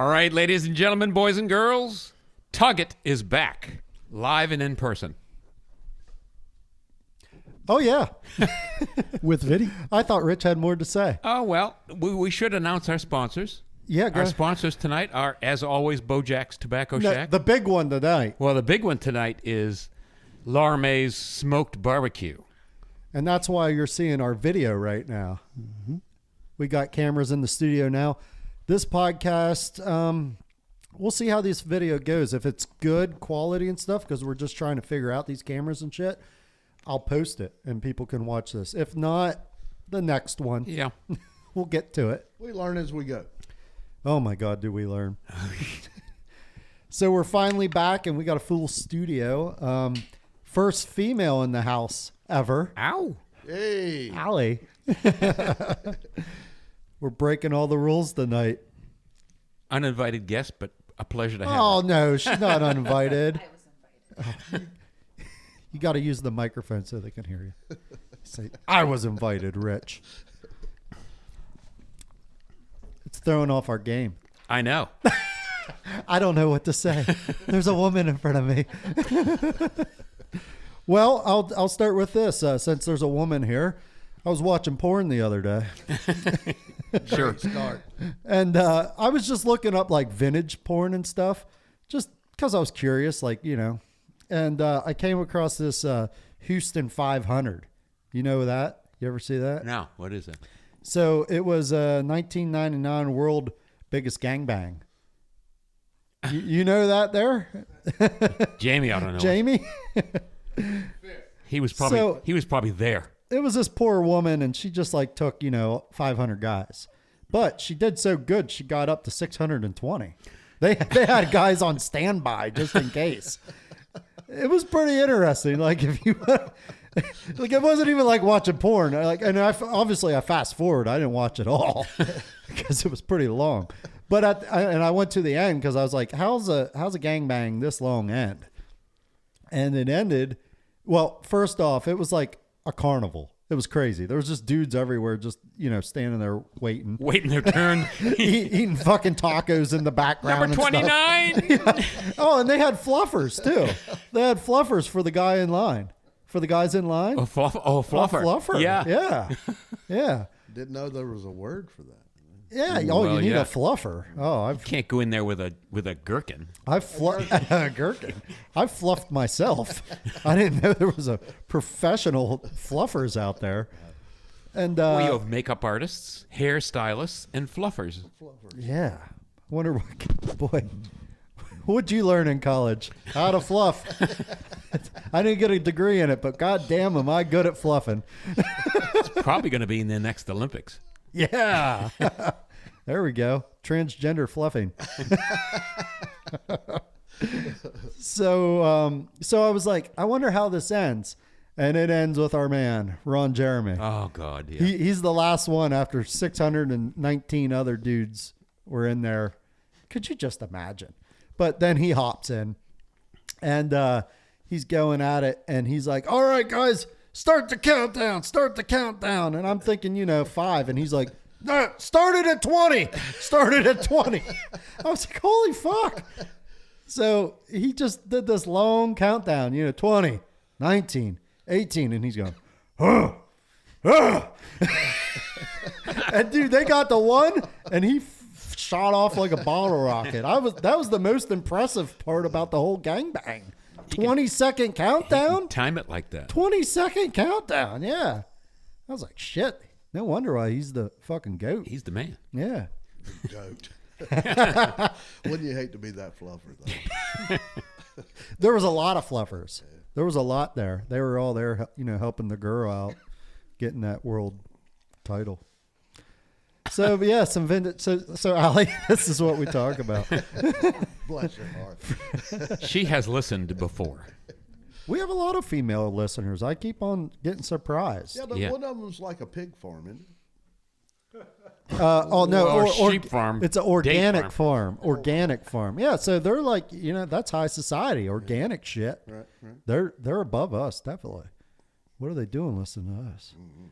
All right, ladies and gentlemen, boys and girls, Tug It is back, live and in person. Oh, yeah. With video. I thought Rich had more to say. Oh, well, we should announce our sponsors. Yeah, go Our ahead. sponsors tonight are, as always, Bojack's Tobacco Shack. The big one tonight. Well, the big one tonight is Larmay's Smoked Barbecue. And that's why you're seeing our video right now. Mm-hmm. We got cameras in the studio now. This podcast, we'll see how this video goes. If it's good quality and stuff, because we're just trying to figure out these cameras and shit, I'll post it and people can watch this. If not, the next one. Yeah. We'll get to it. We learn as we go. Oh, my God, do we learn. So we're finally back, and we got a full studio. First female in the house ever. Ow. Hey. Allie. We're breaking all the rules tonight. Uninvited guest, but a pleasure to have Oh, her. no, she's not uninvited. I was invited. You got to use the microphone so they can hear you. Say, I was invited, Rich. It's throwing off our game. I know. I don't know what to say. There's a woman in front of me. Well, I'll start with this. Since there's a woman here, I was watching porn the other day. Sure. Start. And I was just looking up like vintage porn and stuff, just because I was curious, like, you know. And I came across this Houston 500. You know that? You ever see that? Now, what is it? So it was a 1999 world biggest gangbang. You know that there? Jamie, I don't know. Jamie? He was probably there. It was this poor woman, and she just like took, 500 guys. But she did so good, she got up to 620. They had guys on standby just in case. It was pretty interesting. Like if you, like it wasn't even like watching porn. Obviously I fast forward. I didn't watch it all because it was pretty long. But I went to the end because I was like, how's a gangbang this long end? And it ended. Well, first off, it was like a carnival. It was crazy. There was just dudes everywhere, just standing there waiting Waiting their turn. eating fucking tacos in the background. Number 29. Yeah. Oh, and they had fluffers too. They had fluffers for the guy in line. For the guys in line. Fluffer. A fluffer. Yeah. Yeah. Yeah. Didn't know there was a word for that. Yeah. Ooh, Oh, well, you need yeah. a fluffer. Oh, Can't go in there with a gherkin. I've gherkin. I fluffed myself. I didn't know there was a professional fluffers out there. And you have makeup artists, hairstylists, and fluffers. yeah, wonder what boy. What'd you learn in college? How to fluff. I didn't get a degree in it, but goddamn, am I good at fluffing? It's probably going to be in the next Olympics. Yeah. There we go. Transgender fluffing. So I was like, I wonder how this ends. And it ends with our man, Ron Jeremy. Oh, God, yeah. He's the last one after 619 other dudes were in there. Could you just imagine? But then he hops in and he's going at it. And he's like, all right, guys, start the countdown. And I'm thinking, 5. And he's like, no, started at 20. I was like, holy fuck. So he just did this long countdown, 20, 19, 18. And he's going, and dude, they got the one and he shot off like a bottle rocket. That was the most impressive part about the whole gangbang. 20-second countdown? Time it like that. 20-second countdown, yeah. I was like, shit. No wonder why he's the fucking goat. He's the man. Yeah. Goat. Wouldn't you hate to be that fluffer, though? There was a lot of fluffers. There was a lot there. They were all there, helping the girl out, getting that world title. So, yeah, some vintage. So Allie, this is what we talk about. Bless your heart. She has listened before. We have a lot of female listeners. I keep on getting surprised. Yeah, but Yeah. one of them's like a pig farm, isn't it? Oh no, Or sheep farm. It's an Date organic farm. Organic farm. Yeah, so they're like, that's high society, organic shit. Right. They're above us, definitely. What are they doing listening to us? Mm-hmm.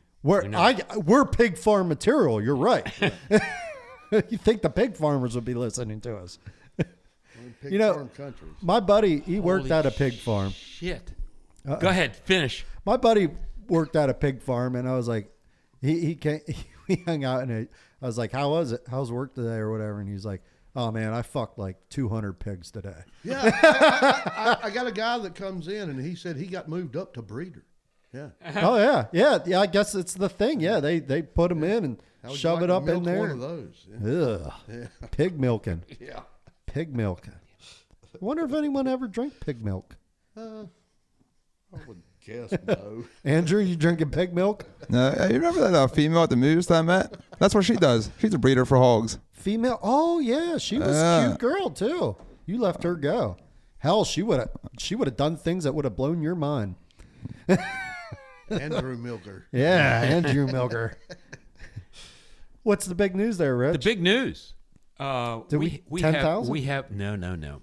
We're pig farm material. You're right. You think the pig farmers would be listening to us? Pig You know, farm countries. My buddy, he worked Holy at a pig farm. Shit. Go ahead, finish. My buddy worked at a pig farm, and I was like, he hung out, and I was like, how was it? How's work today or whatever? And he's like, oh man, I fucked like 200 pigs today. Yeah, I got a guy that comes in, and he said he got moved up to breeder. Yeah. Oh yeah. I guess it's the thing. Yeah, they put them in and How would you shove like it to up in milk there. One of those. Yeah. Ugh. Yeah. Pig milking. Yeah. Pig milking. I wonder if anyone ever drank pig milk. I would guess no. Andrew, you drinking pig milk? You remember that female at the moose that I met? That's what she does. She's a breeder for hogs. Female? Oh yeah, she was a cute girl too. You let her go. Hell, she would have done things that would have blown your mind. Andrew Milker. Yeah, Andrew Milker. What's the big news there, Rich? The big news. Do we- we 10,000? have no.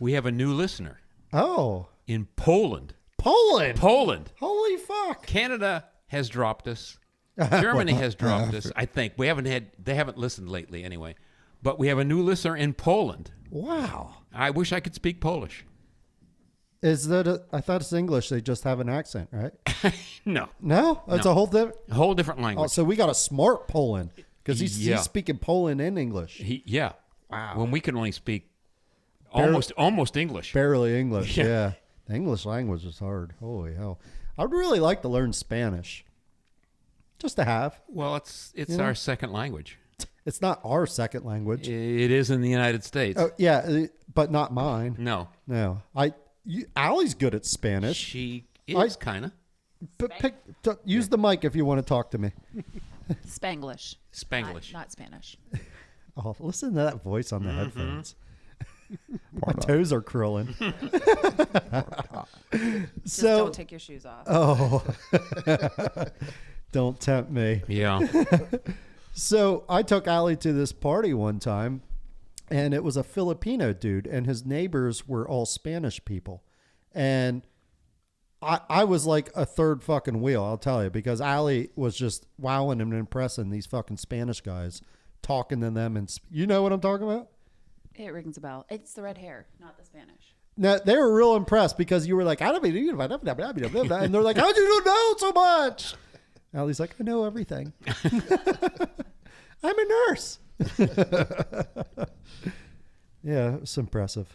We have a new listener Oh, in Poland. Poland. Poland. Holy fuck. Canada has dropped us. Germany has dropped us. I think they haven't listened lately anyway. But we have a new listener in Poland. Wow. I wish I could speak Polish. Is that? I thought it's English. They just have an accent, right? No, No, it's No. a whole different. a whole different Oh, language. so we got a smart Poland because Yeah. he's speaking Poland and English. Yeah. Wow. When we can only speak almost English. Barely English. Yeah. Yeah. The English language is hard. Holy hell. I would really like to learn Spanish. Just to have. Well, it's You know? our second language. It's not our second language. It is in the United States. Oh yeah, but not mine. No, No. Allie's good at Spanish. she is kind of But use the mic if you want to talk to me. Spanglish. Spanglish. Not Spanish. Oh, listen to that voice on the Mm-hmm. headphones. My toes are curling. Just So, don't take your shoes off. oh, don't tempt me. Yeah. So I took Allie to this party one time, and it was a Filipino dude, and his neighbors were all Spanish people. And I was like a third fucking wheel, I'll tell you, because Allie was just wowing and impressing these fucking Spanish guys, talking to them. And you know what I'm talking about? It rings a bell. It's the red hair, not the Spanish. Now, they were real impressed because you were like, and they're like, how'd you know so much? Allie's like, I know everything. I'm a nurse. Yeah, it's impressive.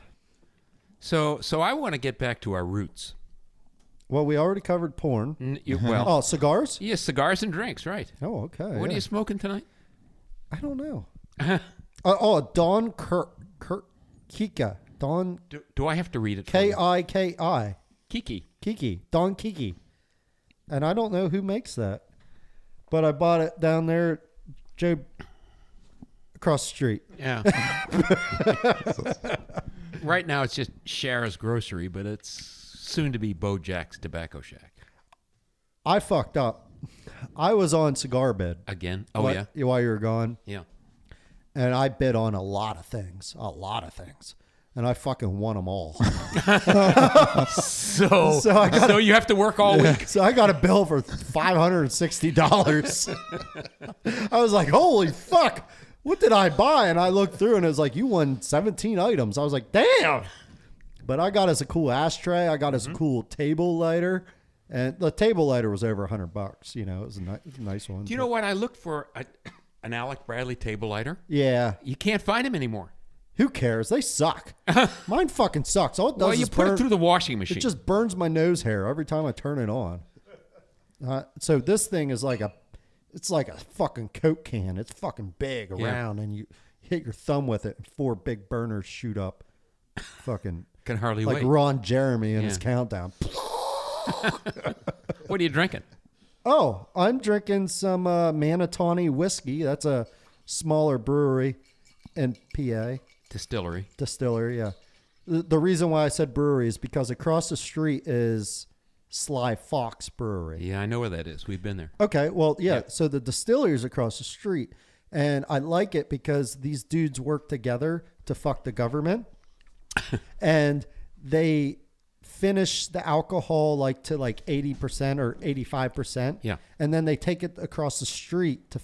So I want to get back to our roots. Well, we already covered porn. Well, Oh, cigars? yeah, cigars and drinks, right? Oh, okay. What are yeah. you smoking tonight? I don't know. Don Kika. Don Do I have to read it? For you? Kiki. Kiki. Kiki. Don Kiki. And I don't know who makes that. But I bought it down there, Joe, across the street. Yeah. Right now it's just Shara's Grocery, but it's soon to be Bojack's Tobacco Shack. I fucked up. I was on cigar bid. Again? Oh, while yeah? While you were gone. Yeah. And I bid on a lot of things. And I fucking won them all. So I got you have to work all week. So I got a bill for $560. I was like, holy fuck. What did I buy? And I looked through and it was like, you won 17 items. I was like, damn. But I got us a cool ashtray. I got us a cool table lighter. And the table lighter was over $100. You know, it was a nice one. Do you know what? I looked for an Alec Bradley table lighter. Yeah. You can't find them anymore. Who cares? They suck. Mine fucking sucks. All it does Well, is you put burn, it through the washing machine. it just burns my nose hair every time I turn it on. So this thing is it's like a fucking Coke can. It's fucking big around, and you hit your thumb with it, and 4 big burners shoot up. Fucking Can hardly like wait. Ron Jeremy in his Yeah. countdown. What are you drinking? Oh, I'm drinking some Manatawny whiskey. That's a smaller brewery in PA. Distillery. Distillery, yeah. The reason why I said brewery is because across the street is Sly Fox Brewery. Yeah, I know where that is. We've been there. Okay, well, yeah. Yeah. So the distillery is across the street, and I like it because these dudes work together to fuck the government, and they finish the alcohol to 80% or 85%. Yeah. And then they take it across the street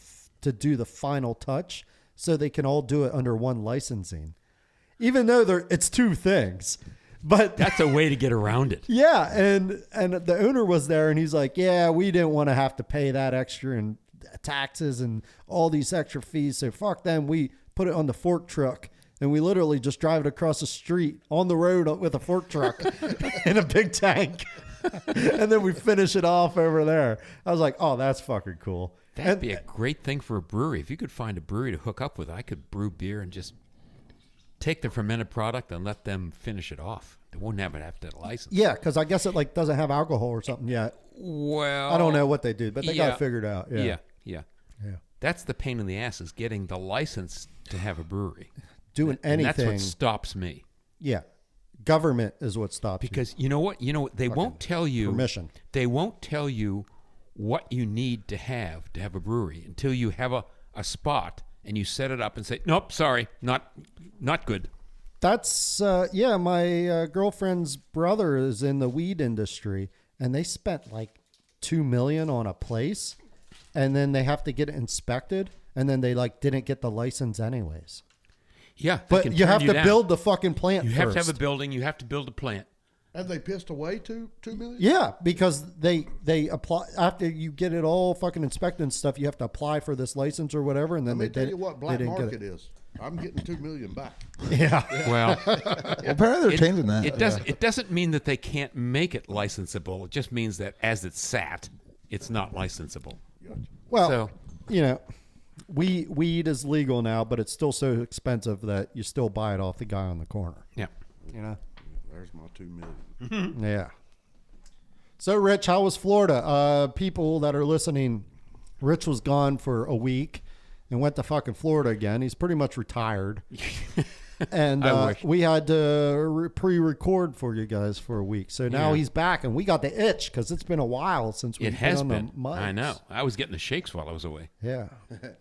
to do the final touch. so they can all do it under one licensing, even though it's two things. But That's a way to get around it. yeah, and the owner was there, and he's like, yeah, we didn't want to have to pay that extra and taxes and all these extra fees, so fuck them. We put it on the fork truck, and we literally just drive it across the street on the road with a fork truck in a big tank. And then we finish it off over there. I was like, oh, that's fucking cool. That'd be a great thing for a brewery. If you could find a brewery to hook up with, I could brew beer and just take the fermented product and let them finish it off. They won't have to license. Yeah, because I guess it doesn't have alcohol or something yet. Well, I don't know what they do, but they got yeah. it figured out. Yeah. Yeah. Yeah. That's the pain in the ass, is getting the license to have a brewery. Doing And anything. that's what stops me. Yeah. Government is what stops you. Because you know what? They won't tell you permission. They won't tell you what you need to have a brewery until you have a spot and you set it up and say, nope, sorry, not good. That's my girlfriend's brother is in the weed industry, and they spent like $2 million on a place, and then they have to get it inspected, and then they didn't get the license anyways. Yeah, they But can you turn have to down. build the fucking plant You first. have to have a building. You have to build a plant. And they pissed away $2 million? Yeah, because they apply after you get it all fucking inspected and stuff. You have to apply for this license or whatever, and then Let me they tell did. you what they black didn't get market it. is. I'm getting $2 million back. Yeah, Well, Apparently they're changing that. It doesn't mean that they can't make it licensable. It just means that as it's sat, it's not licensable. well, So- weed is legal now, but it's still so expensive that you still buy it off the guy on the corner. Yeah. You know. There's my $2 million. Yeah. So, Rich, how was Florida? People that are listening, Rich was gone for a week and went to fucking Florida again. He's pretty much retired. And I wish. we had to pre-record for you guys for a week. So now Yeah. he's back, and we got the itch because it's been a while since we've It has on been. the mics. I know. I was getting the shakes while I was away. Yeah.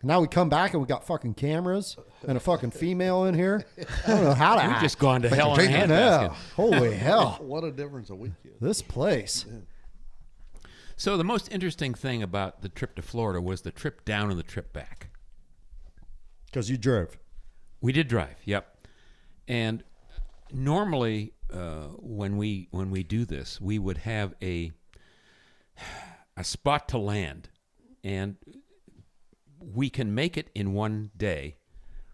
Now we come back and we got fucking cameras and a fucking female in here. I don't know how to We've act. just gone to hell in a I know. handbasket. Holy hell. What a difference a week is. This place. So the most interesting thing about the trip to Florida was the trip down and the trip back. Because you drove. We did drive, yep. And normally, when we do this, we would have a spot to land, and we can make it in one day.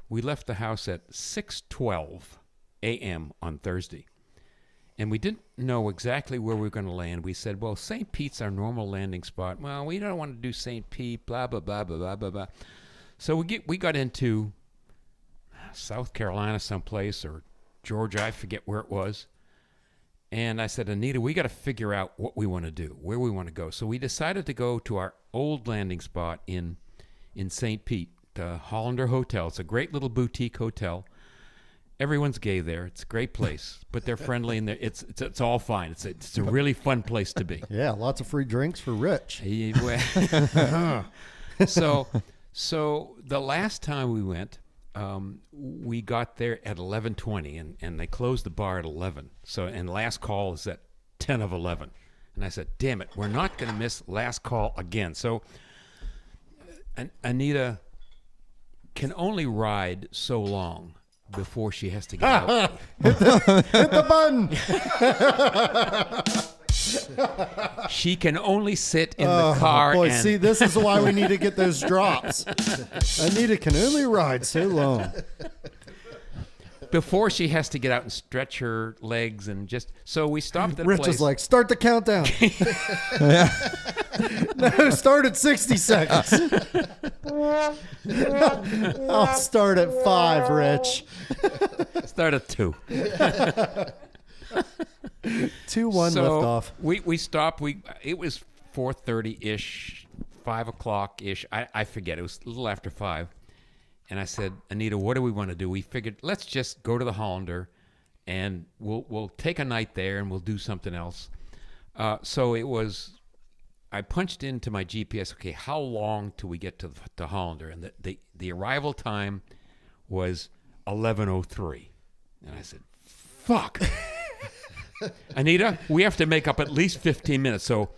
We left the house at 6:12 a.m. on Thursday, and we didn't know exactly where we were going to land. We said, well, St. Pete's our normal landing spot. Well, we don't want to do St. Pete, blah, blah, blah, blah, blah, blah, blah. So we got into South Carolina someplace, or Georgia, I forget where it was. And I said, Anita, we got to figure out what we want to do, where we want to go. So we decided to go to our old landing spot in St. Pete, the Hollander Hotel. It's a great little boutique hotel. Everyone's gay there. It's a great place, but they're friendly, and it's all fine. It's a really fun place to be. Yeah, lots of free drinks for Rich. So the last time we went, we got there at 11:20, and they closed the bar at 11. So, and last call is at 10 of 11. And I said, damn it, we're not going to miss last call again. So Anita can only ride so long before she has to get out. Hit the button. She can only sit in the car. Boy, and see, this is why we need to get those drops. Anita can only ride so long. before she has to get out and stretch her legs and just, so we stopped at a Rich place. is like, start the countdown. No, start at 60 seconds. I'll start at 5, Rich. Start at 2. 2-1 So lift off. we stopped. It was 4:30-ish, 5 o'clock-ish. I forget. It was a little after 5. And I said, Anita, what do we want to do? We figured, let's just go to the Hollander, and we'll take a night there, and we'll do something else. So it was, I punched into my GPS, okay, how long till we get to the Hollander? And the arrival time was 11:03. And I said, fuck. Anita, we have to make up at least 15 minutes, so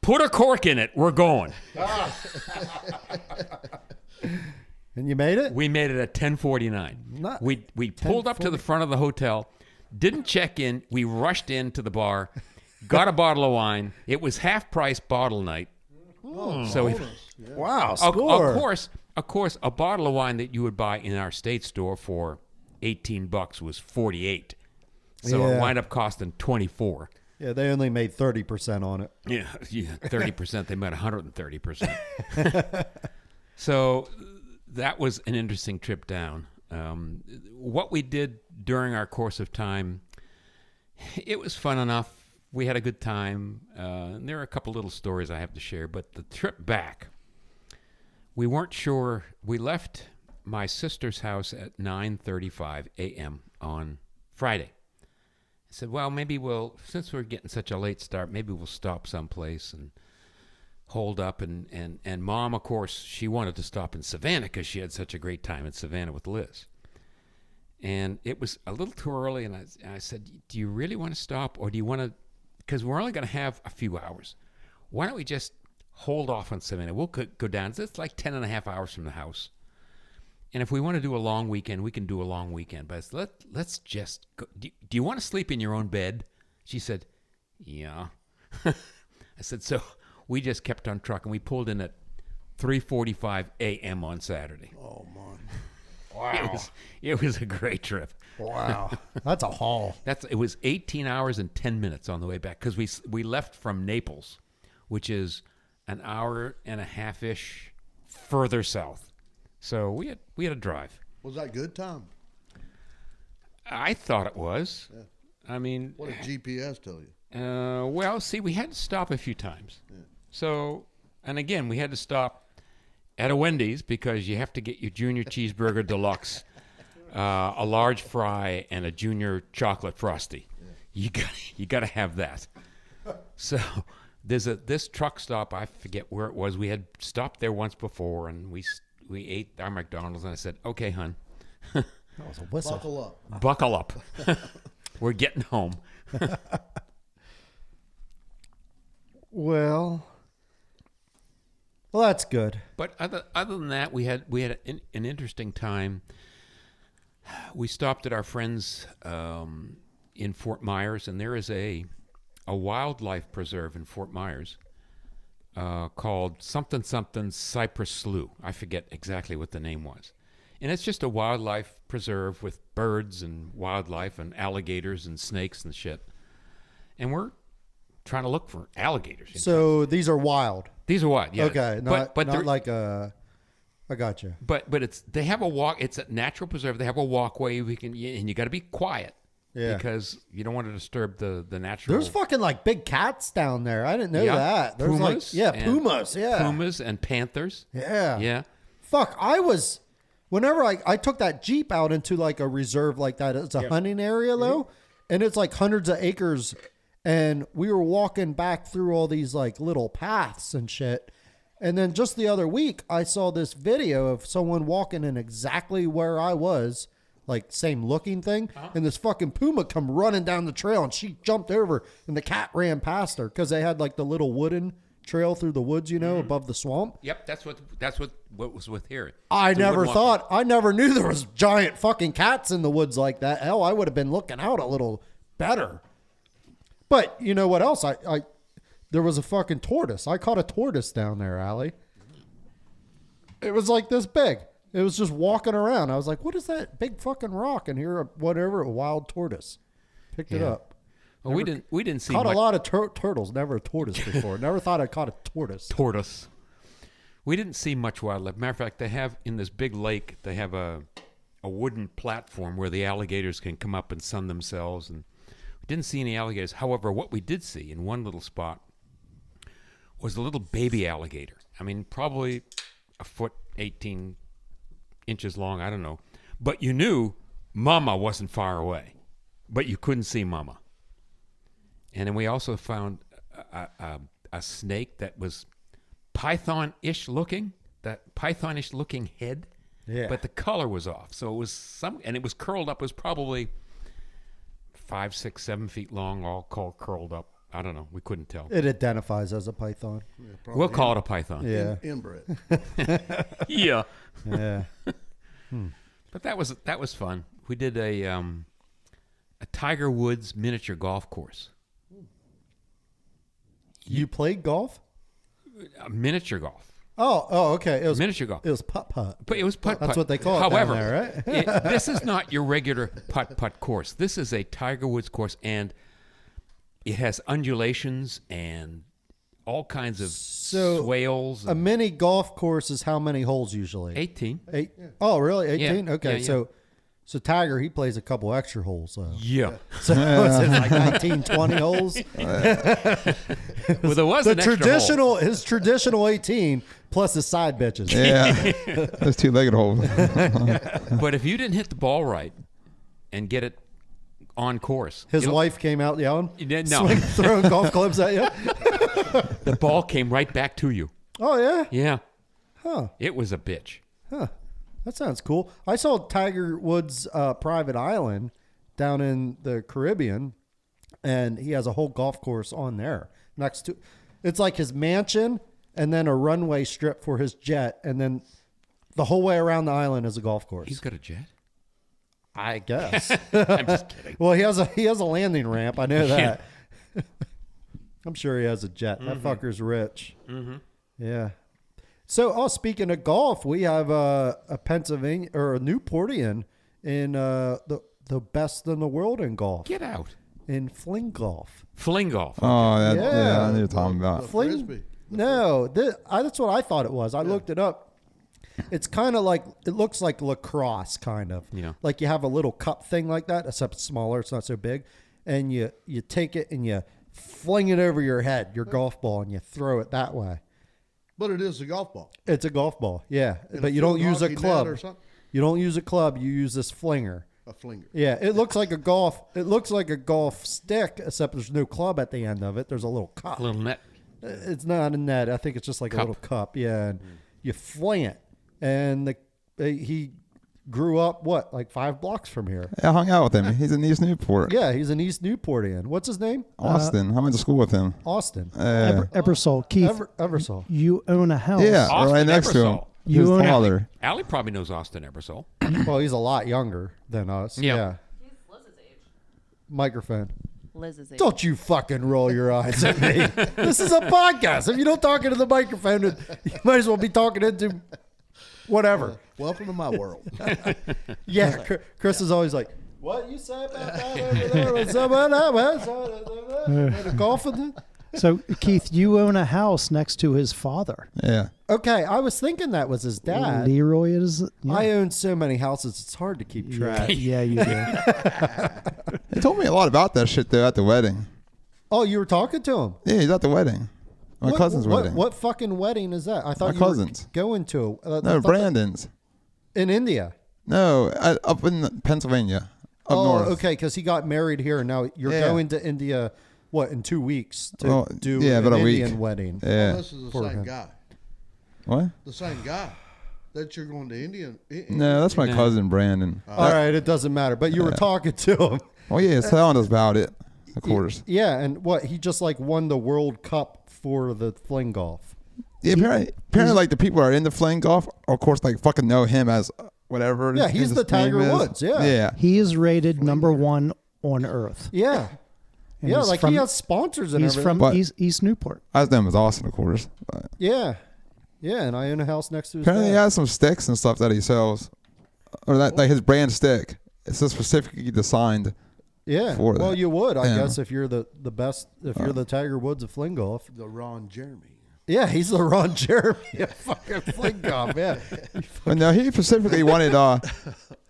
put a cork in it. We're going. And you made it? We made it at 10:49. Not We pulled up to the front of the hotel, didn't check in. We rushed into the bar, got a bottle of wine. It was half price bottle night. So we, Wow, of score. course, a bottle of wine that you would buy in our state store for $18 was $48. So Yeah. it wound up costing $24. Yeah, they only made 30% on it. Yeah, 30%. They made 130%. So that was an interesting trip down. What we did during our course of time, it was fun enough. We had a good time. And there are a couple little stories I have to share, but the trip back, we weren't sure. We left my sister's house at 9:35 a.m. on Friday. I said, well, maybe since we're getting such a late start, maybe we'll stop someplace and hold up. And Mom, of course, she wanted to stop in Savannah because she had such a great time in Savannah with Liz. And it was a little too early, and I said, do you really want to stop, or do you want to, because we're only going to have a few hours. Why don't we just hold off on Savannah? We'll go down. It's like 10 and a half hours from the house. And if we want to do a long weekend, we can do a long weekend. But let's just go. Do you want to sleep in your own bed? She said, yeah. I said, so we just kept on trucking. We pulled in at 3:45 a.m. on Saturday. Oh, man. Wow. It was a great trip. Wow. That's a haul. It was 18 hours and 10 minutes on the way back because we left from Naples, which is an hour and a half-ish further south. So we had a drive. Was that good time? I thought it was. Yeah. I mean, What did GPS tell you? well, see, we had to stop a few times. Yeah. So, and again, we had to stop at a Wendy's because you have to get your junior cheeseburger deluxe, a large fry, and a junior chocolate frosty. Yeah. You got to have that. So there's this truck stop. I forget where it was. We had stopped there once before, and we ate our McDonald's. And I said, "Okay, hon, That was a whistle. Buckle up. buckle up. We're getting home." Well, that's good. But other than that, we had an interesting time. We stopped at our friends in Fort Myers, and there is a wildlife preserve in Fort Myers called something Cypress Slough. I forget exactly what the name was. And it's just a wildlife preserve with birds and wildlife and alligators and snakes and shit. And we're trying to look for alligators. So these are wild. These are wild, yeah. Okay, not they're- like a. I got you. But they have a walk. It's a natural preserve. They have a walkway and you got to be quiet. Yeah. Because you don't want to disturb the natural. There's fucking like big cats down there. I didn't know Yeah. that. There's Pumas like and- pumas. Yeah, pumas and panthers. Yeah. Yeah. Fuck, whenever I took that Jeep out into like a reserve like that, it's a hunting area though, and it's like hundreds of acres, and we were walking back through all these like little paths and shit. And then just the other week, I saw this video of someone walking in exactly where I was, like same looking thing, and this fucking puma come running down the trail, and she jumped over, and the cat ran past her because they had like the little wooden trail through the woods, above the swamp. Yep. That's what was with here. I It's a never wooden thought, I never knew there was giant fucking cats in the woods like that. Hell, I would have been looking out a little better. But you know what else? There was a fucking tortoise. I caught a tortoise down there, Allie. It was like this big. It was just walking around. I was like, what is that big fucking rock? And here, a wild tortoise. Picked it Yeah. up. Well, we didn't see Caught much a lot of turtles, never a tortoise before. Never thought I caught a tortoise. tortoise. We didn't see much wildlife. Matter of fact, they have in this big lake. They have a wooden platform where the alligators can come up and sun themselves, and we didn't see any alligators. However, what we did see in one little spot was a little baby alligator. I mean, probably a foot, 18 inches long. I don't know. But you knew Mama wasn't far away, but you couldn't see Mama. And then we also found a snake that was python-ish looking, that python-ish looking head. Yeah. But the color was off. So it was and it was curled up. It was probably 5, 6, 7 feet long, all curled up. I don't know. We couldn't tell. It identifies as a python. Yeah, We'll call it a python. Yeah. inbred. Yeah. Yeah. But that was fun. We did a Tiger Woods miniature golf course. You played golf? Miniature golf. Oh, okay. It was Miniature golf. It was putt-putt. But it was putt-putt. That's what they call it However, down there, right? this is not your regular putt-putt course. This is a Tiger Woods course, and it has undulations and all kinds of swales. A mini golf course is how many holes usually? 18. Eight. Oh, really? 18? Yeah. Okay, Yeah. So Tiger, he plays a couple extra holes. Yeah. So it's like 19, 20 holes. Well, there was The an extra hole. his traditional 18 plus his side bitches. Yeah. Those two-legged holes. But if you didn't hit the ball right and get it on course, His wife came out yelling, No. throwing golf clubs at you. the ball came right back to you. Oh, yeah? Yeah. Huh. It was a bitch. Huh. That sounds cool. I saw Tiger Woods' private island down in the Caribbean, and he has a whole golf course on there next to. It's like his mansion, and then a runway strip for his jet, and then the whole way around the island is a golf course. He's got a jet? I guess. I'm just kidding. Well, he has a landing ramp. I know that. I'm sure he has a jet. That fucker's rich. Mm-hmm. Yeah. So, speaking of golf, we have a Pennsylvania or a Newportian in the best in the world in golf. Get out. In fling golf. Fling golf. Oh, Yeah. yeah. I knew what you're talking about. Frisbee. No, that's what I thought it was. I looked it up. It's kind of like, it looks like lacrosse, kind of. Yeah. Like you have a little cup thing like that, except it's smaller. It's not so big. And you take it and you fling it over your head, your golf ball, and you throw it that way. But it is a golf ball. It's a golf ball, yeah. And But a you don't use a hockey net club. or something? You don't use a club. You use this flinger. A flinger. Yeah, it looks like a golf. It looks like a golf stick, except there's no club at the end of it. There's a little cup. Little net. It's not a net. I think it's just like a Cup. little cup. Yeah, and you fling it. And he grew up like 5 blocks from here. Yeah, I hung out with him. He's in East Newport. Yeah, he's an East Newportian. What's his name? Austin. I went to school with him. Austin. Ebersol. Keith, Eversole. you own a house. Yeah, Austin right next to him. Ebersol. You His own a- father. Allie probably knows Austin Ebersol. Well, he's a lot younger than us. Yeah. He's Liz's age. Microphone. Liz's age. Don't you fucking roll your eyes at me. This is a podcast. If you don't talk into the microphone, you might as well be talking into whatever. Welcome to my world. Yeah, Chris is always like, what you say about that over there? With someone else? Golfing? So, Keith, you own a house next to his father. Yeah. Okay, I was thinking that was his dad. Leroy is. Yeah. I own so many houses, it's hard to keep track. Yeah, you do. He told me a lot about that shit, though, at the wedding. Oh, you were talking to him? Yeah, he's at the wedding. My cousin's wedding. What fucking wedding is that? I thought My you cousin's. were going to. I No, thought Brandon's. in India. No, up in Pennsylvania. Up north. Okay, because he got married here, and now you're Yeah. going to India. What, in 2 weeks to Well, do yeah, an about a week. Indian wedding? Yeah. This is the For same him. guy. What? The same guy that you're going to India. No, that's my cousin, Brandon. All right, it doesn't matter. But you were talking to him. Oh, yeah, he's telling us about it, of course. Yeah, and what, he just like won the World Cup for the fling golf. Yeah, apparently, like, the people that are into flying golf, of course, like, fucking know him as whatever. Yeah, his he's the Tiger name is. Woods, yeah. Yeah. He is rated #1 on Earth. Yeah. And Yeah, he's like from- he has sponsors and He's everything. from But- East Newport. I was them as Austin, of course. But Yeah. Yeah, and I own a house next to his apparently, he dad. has some sticks and stuff that he sells. Or that, like, his brand stick. It's just specifically designed. Yeah. for Well, that. you would, I Yeah. guess, if you're the best, if you're the Tiger Woods of fling golf. The Ron Jeremy. Yeah, he's the Ron Jeremy of fucking fling golf. Yeah. But no, he specifically wanted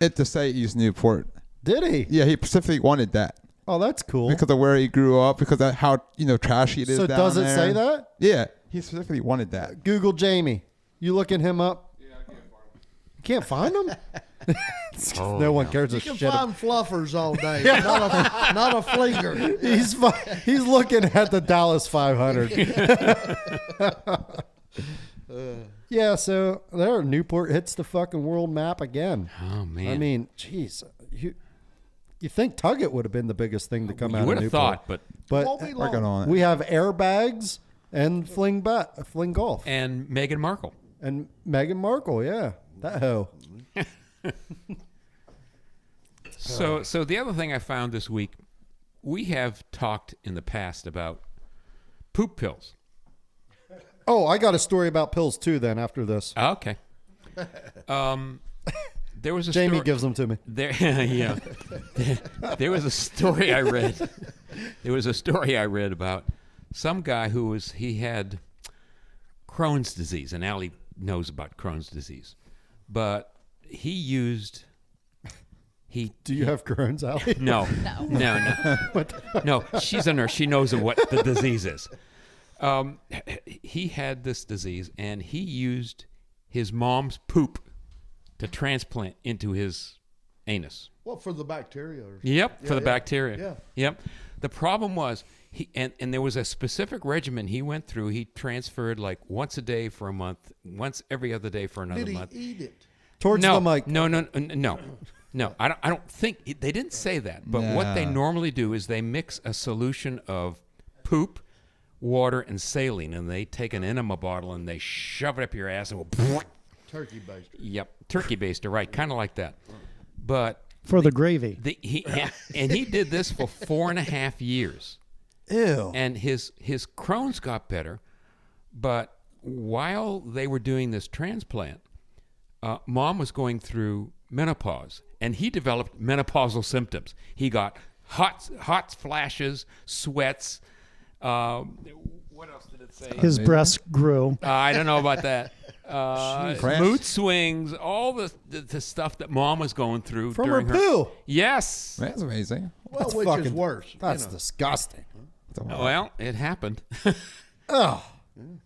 it to say East Newport. Did he? Yeah, he specifically wanted that. Oh, that's cool. Because of where he grew up, because of how, trashy it is So down does it there. say that? Yeah, he specifically wanted that. Google Jamie. You looking him up? Yeah, I can't find him. You can't find him? No one cares a You can shit. find fluffers all day, not a flinger. He's looking at the Dallas 500. Yeah, so there, Newport hits the fucking world map again. Oh, man. I mean, jeez, You think Tug It would have been the biggest thing to come You out would of have Newport. thought, but Won't But be Working long. on it. we have airbags and fling golf. and Meghan Markle. And Meghan Markle, yeah. That hoe. So the other thing I found this week, we have talked in the past about poop pills. Oh, I got a story about pills too then after this. Okay. There was a Jamie story, gives them to me. there, yeah. There was a story I read. There was a story I read about some guy he had Crohn's disease, and Allie knows about Crohn's disease, but he Do you have Crohn's, Allie? no, she's a nurse. She knows what the disease is. He had this disease, and he used his mom's poop to transplant into his anus. What, for the bacteria? Or Yep, for the bacteria. Yeah. Yep. The problem was and there was a specific regimen he went through. He transferred like once a day for a month, once every other day for another Did he month. eat it? Towards No, the mic. no. I don't think they didn't say that. But what they Nah. normally do is they mix a solution of poop, water, and saline, and they take an enema bottle and they shove it up your ass and will. Turkey baster. Yep, turkey baster, right? Kind of like that. But For the gravy. and he did this for 4.5 years, Ew. and his Crohn's got better. But while they were doing this transplant, Mom was going through menopause, and he developed menopausal symptoms. He got hot flashes, sweats. What else did it say? His breast grew. I don't know about that. Cramps? Mood swings, all the stuff that Mom was going through From her during poo. Yes. That's amazing. Well, That's which is fucking- worse? That's disgusting. Well, it happened. Oh.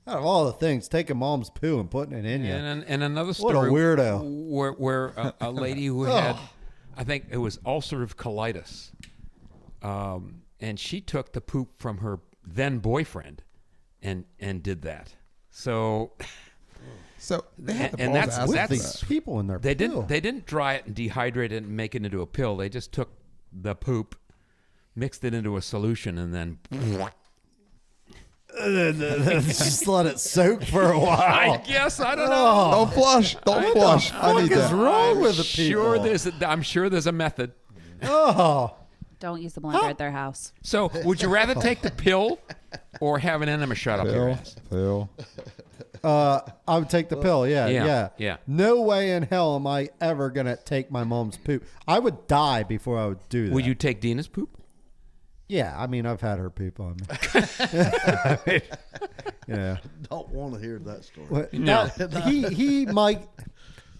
Out of all the things, taking mom's poo and putting it in you. And another What a story weirdo. where a lady who had, I think it was ulcerative colitis, and she took the poop from her then boyfriend and did that. So So they had the And balls that's- to ask With that's- these people in their they poo. didn't dry it and dehydrate it and make it into a pill. They just took the poop, mixed it into a solution, and then Just let it soak for a while. I guess I don't know. Don't flush. Don't flush. I need What is that. wrong with the people? I'm sure there's a method. Oh. Don't use the blender at their house. So, would you rather take the pill or have an enema shot up your Phil. ass? Phil. I would take the pill. Yeah. Yeah. No way in hell am I ever going to take my mom's poop. I would die before I would do that. Would you take Dina's poop? Yeah. I mean, I've had her poop on me. Yeah. Don't want to hear that story. What- No. He might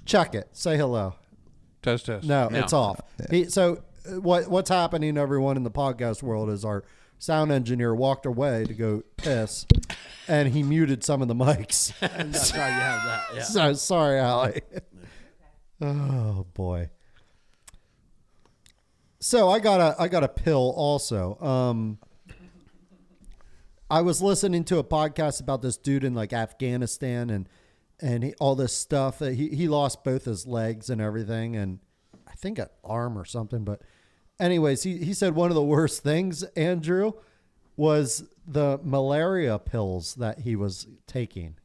check it. Say hello. Test. No, No. it's off. What's happening, everyone in the podcast world, is our sound engineer walked away to go piss, and he muted some of the mics. And that's how you have that. Yeah. So sorry, Allie. Oh boy. So I got a pill also. I was listening to a podcast about this dude in like Afghanistan and all this stuff that he lost both his legs and everything, and I think an arm or something. But anyways, he said one of the worst things, Andrew, was the malaria pills that he was taking.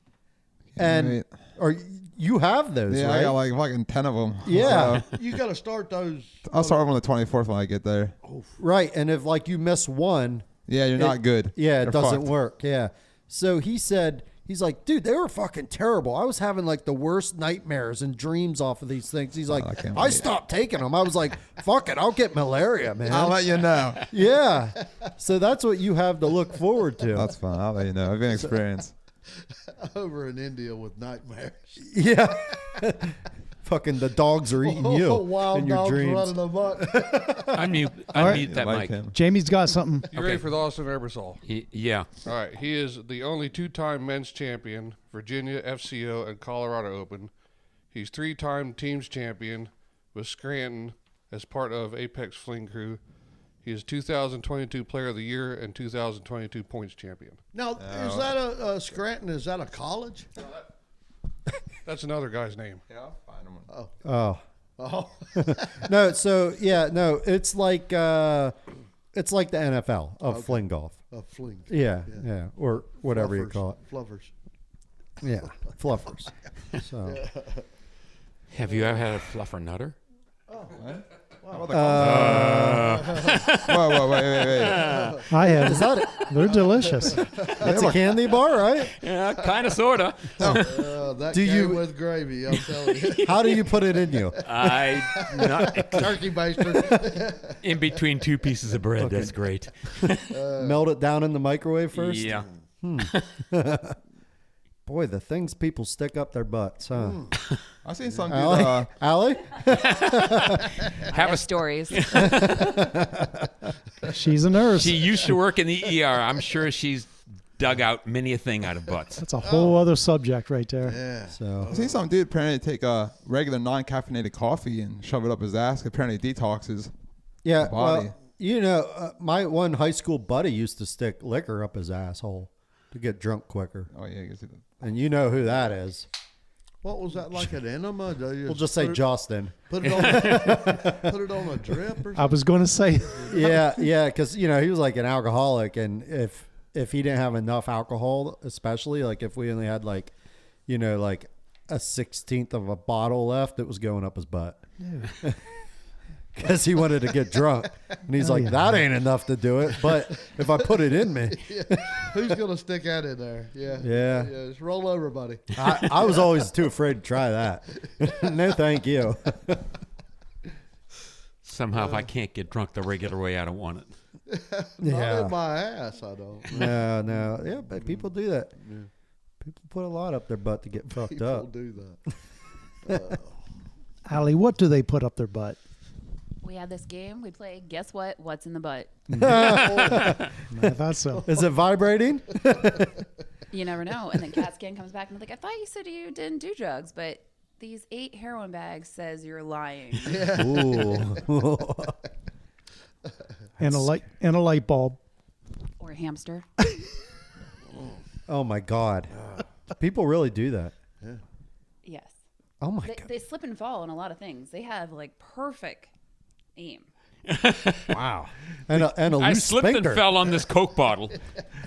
And Right. or you have those, Yeah, right? I got like fucking 10 of them. Yeah. You got to start those. I'll start on the 24th when I get there. Right. And if like you miss one, Yeah, you're not good. yeah, it You're doesn't fucked. work. Yeah. So he said, he's like, dude, they were fucking terrible. I was having like the worst nightmares and dreams off of these things. He's like, I can't I wait. stopped taking them. I was like, fuck it, I'll get malaria, man. I'll let you know. Yeah. So that's what you have to look forward to. That's fine. I'll let you know. I've been experienced. Over in India with nightmares. Yeah. Fucking the dogs are eating you Wild in your dogs dreams. running amok. Unmute that Like mic. him. Jamie's got something. You ready for the Austin Ebersol? Yeah. All right. He is the only two-time men's champion, Virginia FCO and Colorado Open. He's three-time teams champion with Scranton as part of Apex Fling Crew. He is 2022 Player of the Year and 2022 Points Champion. Now, is that a Scranton? Is that a college? That's another guy's name. Yeah, I'll find him. Oh. Oh, No, so yeah, no, it's like the NFL of fling golf. a fling. Yeah, or whatever you Fluffers. call it. Fluffers. Yeah, fluffers. So Have you ever had a fluffer nutter? Whoa, wait. I have. is that it? They're delicious. That's a candy bar, right? Yeah, kind of, sort of. That Do came you- with gravy, I'm telling you. How do you put it in you? Not Turkey baster. in between two pieces of bread. That's great. Melt it down in the microwave first. Yeah. Boy, the things people stick up their butts, huh? I seen some dude. Allie? Allie? Have a Stories. She's a nurse. She used to work in the ER. I'm sure she's dug out many a thing out of butts. That's a whole other subject right there. Yeah. So I seen some dude apparently take a regular non-caffeinated coffee and shove it up his ass. Apparently detoxes. yeah, body. well, you know, my one high school buddy used to stick liquor up his asshole to get drunk quicker, Oh yeah, I guess it- and you know who that is. What was that, like an enema? Do you We'll just say put it- Justin. Put it on a drip or I something? was going to say, Yeah, because you know he was like an alcoholic, and if he didn't have enough alcohol, especially like if we only had like, you know, like a 16th of a bottle left, it was going up his butt. Because he wanted to get drunk, and he's like, "That ain't enough to do it." But if I put it in me, Who's going to stick that in there? Yeah. Yeah. Just roll over, buddy. I was always too afraid to try that. No, thank you. Somehow, if I can't get drunk the regular way, I don't want it. Not in my ass, I don't. No, yeah, but people do that. People put a lot up their butt to get fucked People up. do that. Allie, what do they put up their butt? We had this game. We played. Guess what? What's in the butt? I thought so. Is it vibrating? You never know. And then Cat Skin comes back and like, I thought you said you didn't do drugs, but these 8 heroin bags says you're lying. Ooh. And a light bulb. Or a hamster. Oh my God. People really do that. Yes. Oh my They, God. they slip and fall on a lot of things. They have like perfect aim. Wow. And a I loose slipped sphincter. and fell on this Coke bottle.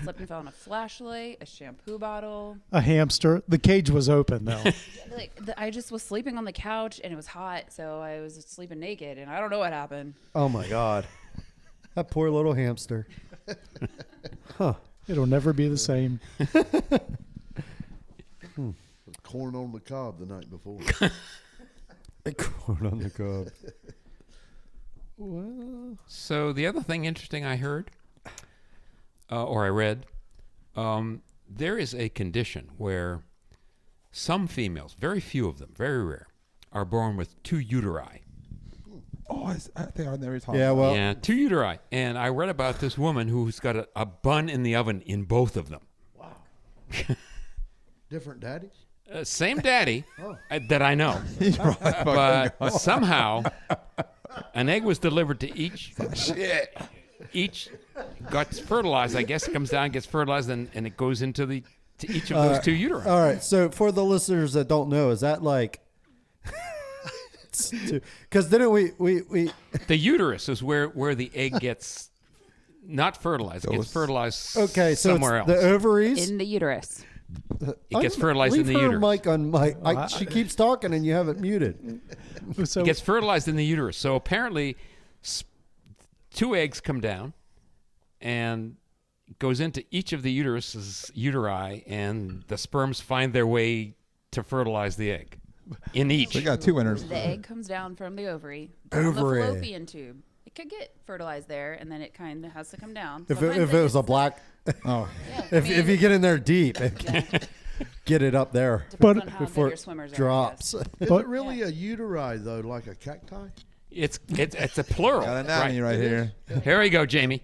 Slip and fell on a flashlight, a shampoo bottle. A hamster. The cage was open, though. I just was sleeping on the couch and it was hot, so I was sleeping naked, and I don't know what happened. Oh my God. That poor little hamster. It'll never be the same. Corn on the cob the night before. Corn on the cob. Well, So the other thing interesting I heard, or I read, there is a condition where some females, very few of them, very rare, are born with 2 uteri. Oh, I think I've never talked. yeah, well, Yeah, 2 uteri. And I read about this woman who's got a bun in the oven in both of them. Different daddies? Same daddy that I know. But somehow an egg was delivered to each. Each got fertilized. I guess it comes down, gets fertilized, and it goes into to each of those 2 uteri. all right. So for the listeners that don't know, is that like... Because didn't we The uterus is where the egg gets not fertilized. It gets fertilized okay, so somewhere it's else. the ovaries. In the uterus. It gets fertilized in Leave the her uterus. mic on mic. She keeps talking and you have it muted. So It gets fertilized in the uterus. So apparently, 2 eggs come down and goes into each of the uteri, and the sperms find their way to fertilize the egg in each. We got 2 winners. The egg comes down from the ovary, down the Ovary. fallopian tube. It could get fertilized there, and then it kind of has to come down. If Sometimes it was a gets- black, Oh, yeah, if you get in there deep, get it up there depends on how before good your it swimmers drops. Is But- it really a uteri, though, like a cacti? It's a plural. got an anatomy right here. Here we go, Jamie.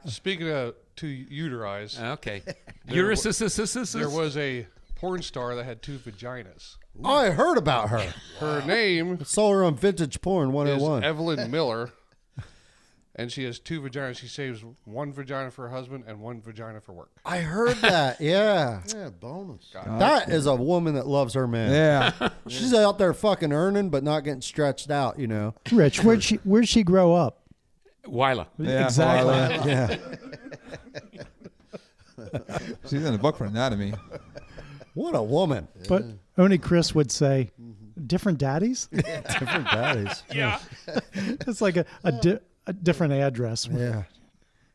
Speaking of 2 uteris, Okay. There Uterus. there was a porn star that had 2 vaginas. I heard about her. Her name Saw her on Vintage Porn is 101. Evelyn Miller. and she has 2 vaginas. She saves 1 vagina for her husband and 1 vagina for work. I heard that. Yeah. Yeah, bonus. That is a woman that loves her man. Yeah. She's out there fucking earning, but not getting stretched out, you know? Rich, where'd she grow up? Wyla. Yeah, Exactly. well, Yeah. she's in the book for anatomy. What a woman. But only Chris would say, different daddies? Different daddies. Yeah. It's like a different address. Yeah.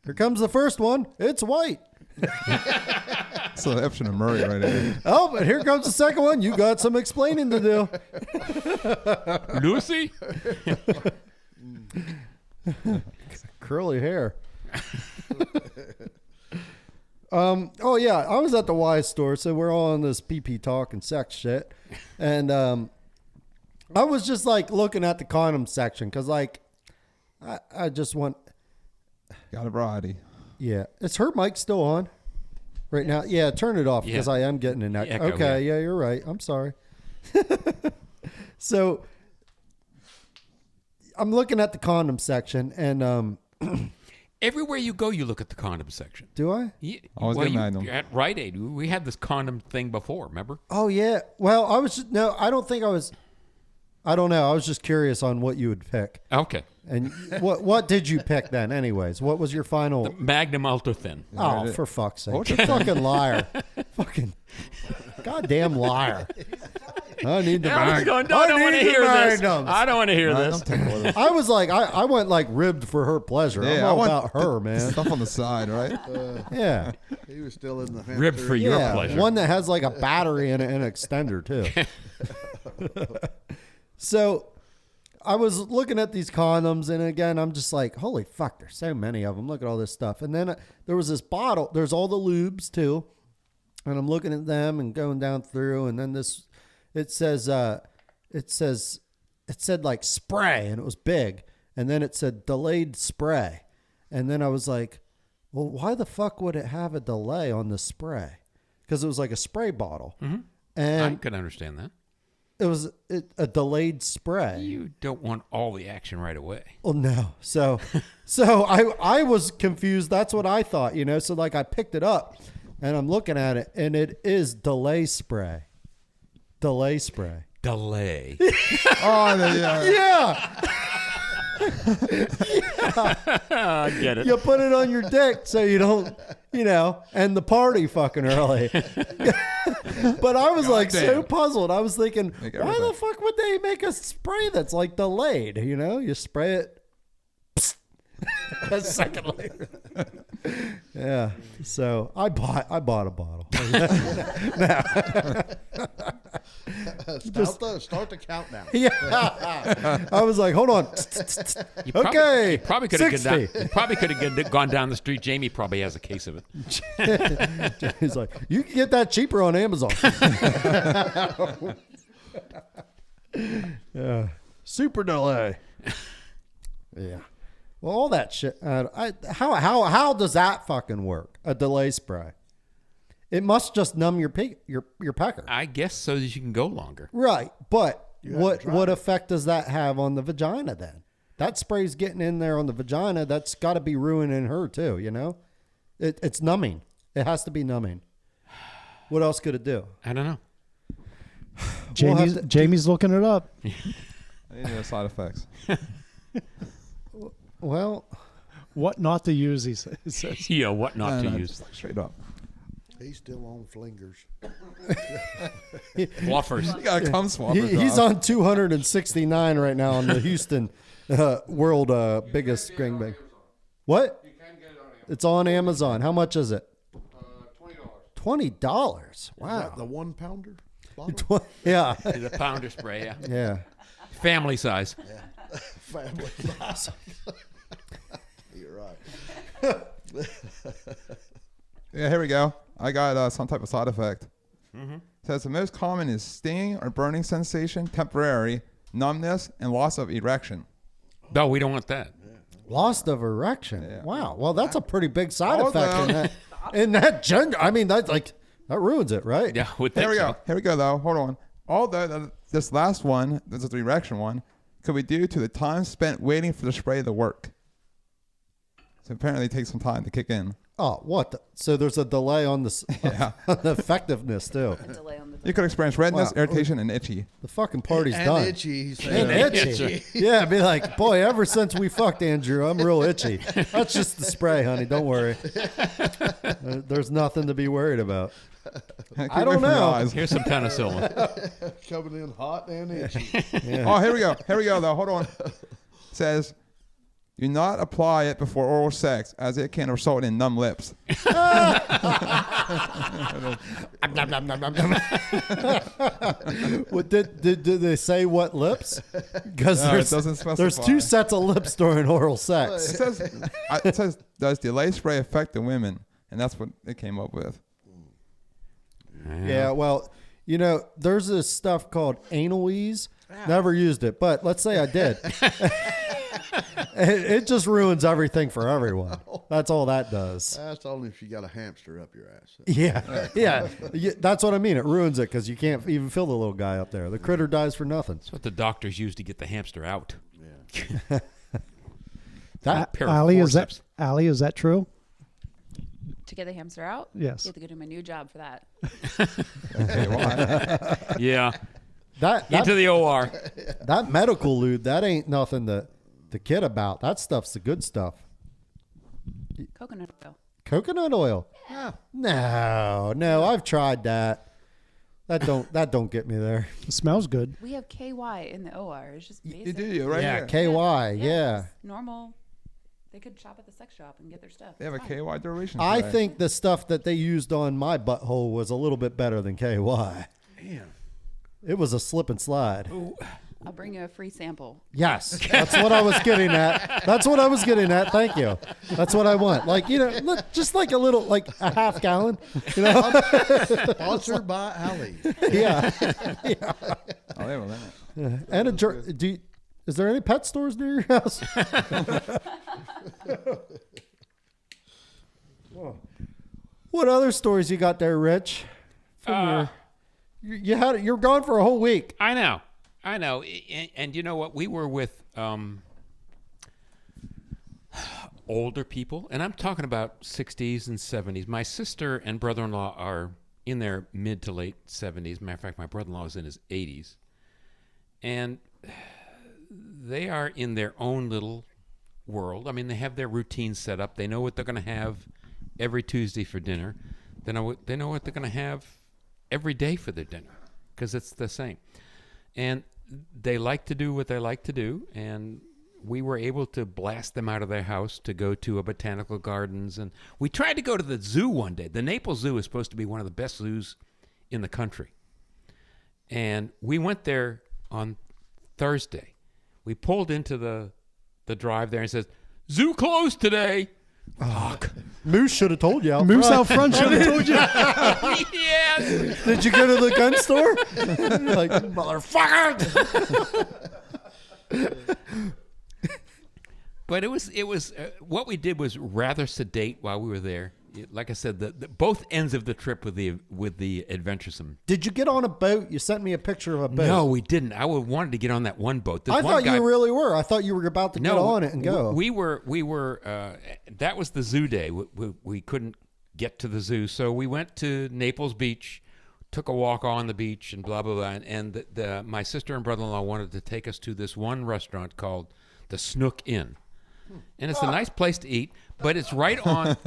Here comes the first one. It's white. It's an Epson and Murray right there. Oh, but here comes the second one. You got some explaining to do. Lucy? Curly hair. Oh yeah, I was at the Y store, so we're all on this PP talk and sex shit, and I was just like looking at the condom section because like I just want. Got a variety. Yeah, is her mic still on right now? Yeah, turn it off Yeah. because I am getting an echo. Echo, Okay, yeah, you're right. I'm sorry. So I'm looking at the condom section, and Everywhere you go, you look at the condom section. do I? Always get mad at them. You're at Rite Aid. We had this condom thing before, remember? Oh yeah. Well, I was no. I don't think I was. I don't know. I was just curious on what you would pick. Okay. And what did you pick then? Anyways, what was your final? Magnum Ultra Thin. Oh, for fuck's sake! Ultra You fucking liar! Fucking goddamn liar! I need the I Magnum. don't want to hear this. Magnums. I don't want to hear Right, this. don't take all this. I was like, I went like ribbed for her pleasure. I'm Yeah, I all want about her, man. Stuff on the side, right? Yeah, He was still in the Rib for your yeah. pleasure. One that has like a battery in it and an extender too. So I was looking at these condoms, and again, I'm just like, holy fuck, there's so many of them. Look at all this stuff. And then there was this bottle. There's all the lubes too. And I'm looking at them and going down through, and then it said like spray, and it was big. And then it said delayed spray. And then I was like, well, why the fuck would it have a delay on the spray? Because it was like a spray bottle. I And can understand that. it was a delayed spray. You don't want all the action right away. Well, no. So I was confused. That's what I thought, you know. So like I picked it up and I'm looking at it, and it is delay spray. Delay spray. Delay. Oh, yeah. Yeah. I get it. You put it on your dick so you don't, you know, end the party fucking early. But I was like so damn. puzzled. I was thinking, Make why the everything. fuck would they make a spray that's like delayed? You know, you spray it. A second later. Yeah. So I bought a bottle. Start the countdown. Yeah. I was like, hold on. You Okay, You probably could have 60. gone down the street. Jamie probably has a case of it. He's like, you can get that cheaper on Amazon. Yeah. Super delay. Yeah. Well, all that shit. How does that fucking work? A delay spray. It must just numb your pecker. I guess so that you can go longer. Right. But have to what effect does that have on the vagina then? That spray's getting in there on the vagina. That's got to be ruining her too, you know? It's numbing. It has to be numbing. What else could it do? I don't know. Jamie's looking it up. I need no side effects. Well, What not to use, he says. Yeah, what not to No, use. just like straight up. He's still on flingers. Fluffers. You got a cum swapper. he's dog. on 269 right now on the Houston world biggest gangbang. What? You can get it on Amazon. It's on Amazon. How much is it? $20. $20. Wow. Wow. The 1 pounder bottle? Yeah. The pounder spray, yeah. Yeah. Family size. Family size. You're right. Yeah, here we go. I got some type of side effect. Says the most common is stinging or burning sensation, temporary, numbness, and loss of erection. No, we don't want that. Loss of erection. Yeah. Wow. Well, that's a pretty big side Hold effect on. in that gender. I mean, that's like that ruins it, right? Yeah, would Here think we so. go. Here we go, though. Hold on. Although this last one, this is the erection one, could be due to the time spent waiting for the spray to work. So apparently it takes some time to kick in. Oh, what? So there's a delay on Yeah. the effectiveness too. A delay on the You could experience redness, Wow. irritation, and itchy. The fucking party's and done. itchy. He's And saying. itchy. Yeah, be like, boy, ever since we fucked Andrew, I'm real itchy. That's just the spray, honey. Don't worry. There's nothing to be worried about. Keep I away don't from your know. eyes. Here's some penicillin. Coming in hot and itchy. Oh, here we go. Here we go, though. Hold on. It says, do not apply it before oral sex, as it can result in numb lips. What did they say? What lips? Because No, it doesn't there's specify. 2 sets of lips during oral sex. It says, does delay spray affect the women? And that's what it came up with. Yeah, well, there's this stuff called anal ease. Never used it, but let's say I did. It just ruins everything for everyone. That's all that does. That's only if you got a hamster up your ass. Yeah, yeah. That's what I mean. It ruins it because you can't even feel the little guy up there. The critter dies for nothing. That's what the doctors use to get the hamster out. That Pair of Allie, forceps. Allie, is that true? To get the hamster out? Yes. You have to go do my new job for that. Okay, why? Yeah. that Into the OR. that medical lube, that ain't nothing to kid about. That stuff's the good stuff. Coconut oil. Coconut oil. Yeah. No, I've tried that. That don't get me there. It smells good. We have KY in the OR. It's just basic. You do, right? Yeah, here. KY. Yeah. it's normal. They could shop at the sex shop and get their stuff. They have a It's fine. KY duration. I spray. think the stuff that they used on my butthole was a little bit better than KY. Man. It was a slip and slide. I'll bring you a free sample. Yes, that's what I was getting at. That's what I was getting at. Thank you. That's what I want. Like, look, just like a little, like a half gallon. Sponsored by Allie. Yeah. Oh, they have a limit. And a is there any pet stores near your house? What other stories you got there, Rich? From you're gone for a whole week. I know. And you know what? We were with older people, and I'm talking about 60s and 70s. My sister and brother-in-law are in their mid to late 70s. Matter of fact, my brother-in-law is in his 80s. And they are in their own little world. I mean, they have their routine set up. They know what they're going to have every Tuesday for dinner. They know what they're going to have every day for their dinner because it's the same. And they like to do what they like to do, and we were able to blast them out of their house to go to a botanical gardens. And we tried to go to the zoo one day. The Naples Zoo is supposed to be one of the best zoos in the country. And we went there on Thursday. We pulled into the drive there and says, "Zoo closed today." Fuck. Moose should have told you. Out Moose front. out front should have told you. Yes. Did you go to the gun store? Like, motherfucker. But it was what we did was rather sedate while we were there. Like I said, the both ends of the trip with the adventuresome. Did you get on a boat? You sent me a picture of a boat. No, we didn't. I wanted to get on that one boat. This I one thought guy, you really were. I thought you were about to get on it and go. We were. That was the zoo day. We couldn't get to the zoo, so we went to Naples Beach, took a walk on the beach, and blah blah blah. And my sister and brother-in-law wanted to take us to this one restaurant called the Snook Inn, and it's a nice place to eat. But it's right on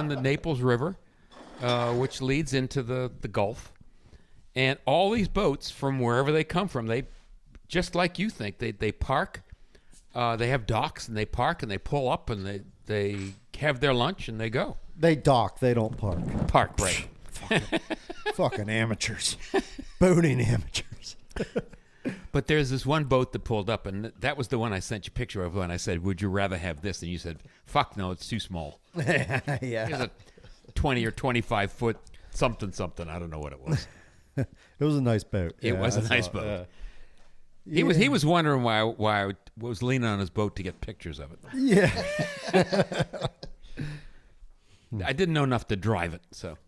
the Naples River, which leads into the Gulf, and all these boats from wherever they come from, they just like you think they park. They have docks, and they park, and they pull up, and they have their lunch, and they go. They dock. They don't park. Park, right? Fucking amateurs. Boating amateurs. But there's this one boat that pulled up, and that was the one I sent you a picture of when I said, "Would you rather have this?" And you said, "Fuck no, it's too small." Yeah. It was a 20 or 25 foot something. I don't know what it was. It was a nice boat. It Yeah, was a I saw nice it, boat. yeah. He was wondering why I was leaning on his boat to get pictures of it. Yeah. I didn't know enough to drive it, so.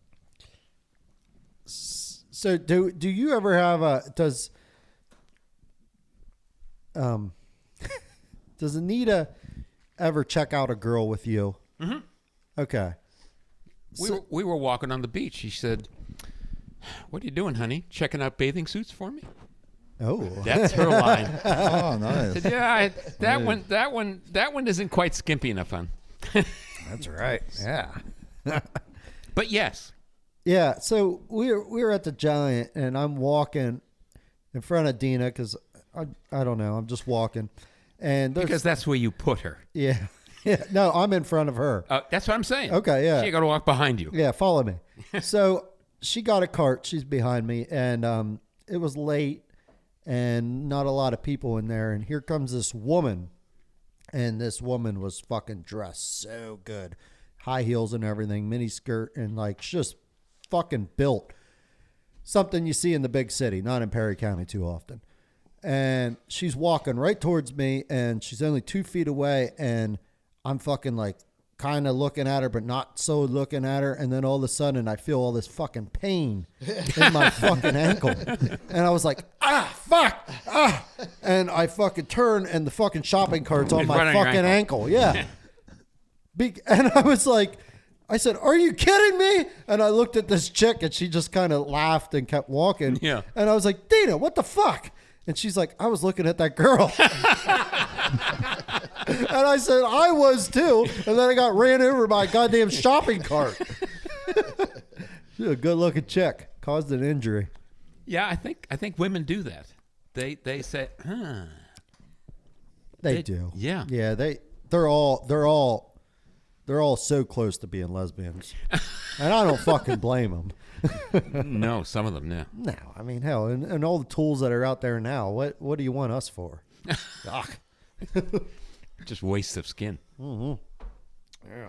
So do you ever have does Anita ever check out a girl with you? Mm-hmm. Okay. We were walking on the beach. She said, "What are you doing, honey? Checking out bathing suits for me?" Oh. That's her line. Oh, nice. I said, yeah, that one isn't quite skimpy enough, hon. That's right. Yeah. But yes, Yeah, so we were at the Giant, and I'm walking in front of Dina because I don't know, I'm just walking, and because that's where you put her. yeah, no, I'm in front of her. That's what I'm saying. Okay, yeah. She got to walk behind you. Yeah, follow me. So she got a cart. She's behind me, and it was late, and not a lot of people in there. And here comes this woman, and this woman was fucking dressed so good, high heels and everything, mini skirt, and like just fucking built. Something you see in the big city, not in Perry County too often. And she's walking right towards me, and she's only 2 feet away, and I'm fucking like kind of looking at her, but not so looking at her. And then all of a sudden, I feel all this fucking pain in my fucking ankle. And I was like, fuck. And I fucking turn, and the fucking shopping cart's on It's my right on your fucking ankle. Yeah. And I was like, I said, "Are you kidding me?" And I looked at this chick, and she just kind of laughed and kept walking. Yeah. And I was like, "Dina, what the fuck?" And she's like, "I was looking at that girl." And I said, "I was too." And then I got ran over by a goddamn shopping cart. She's a good looking chick. Caused an injury. Yeah, I think women do that. They say, They do. Yeah. Yeah, they're all so close to being lesbians. And I don't fucking blame them. No, some of them, yeah. No, I mean, hell, and all the tools that are out there now, what do you want us for? Ugh. Just wastes of skin. Mm-hmm. Yeah.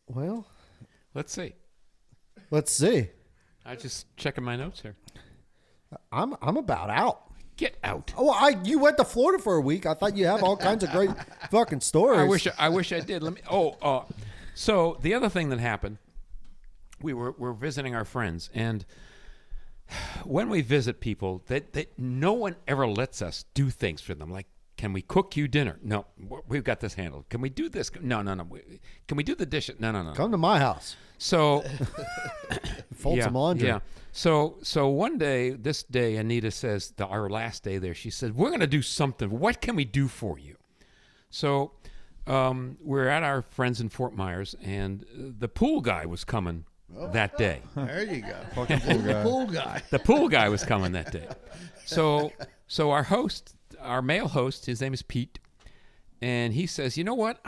Well, Let's see. let's see. I just checking my notes here. I'm about out. Get out. Oh, you went to Florida for a week. I thought you have all kinds of great fucking stories. I wish I did. Let me. So the other thing that happened, we're visiting our friends, and when we visit people, that no one ever lets us do things for them. Like, can we cook you dinner? No, we've got this handled. Can we do this? No. Can we do the dishes? No. Come to my house. So Fold some laundry. Yeah. So one day, this day, Anita says, our last day there, she said, "We're going to do something. What can we do for you?" So we're at our friends in Fort Myers, and the pool guy was coming that day. There you go. Fucking pool guy. Pool guy. The pool guy was coming that day. So our host, our male host, his name is Pete, and he says, "You know what?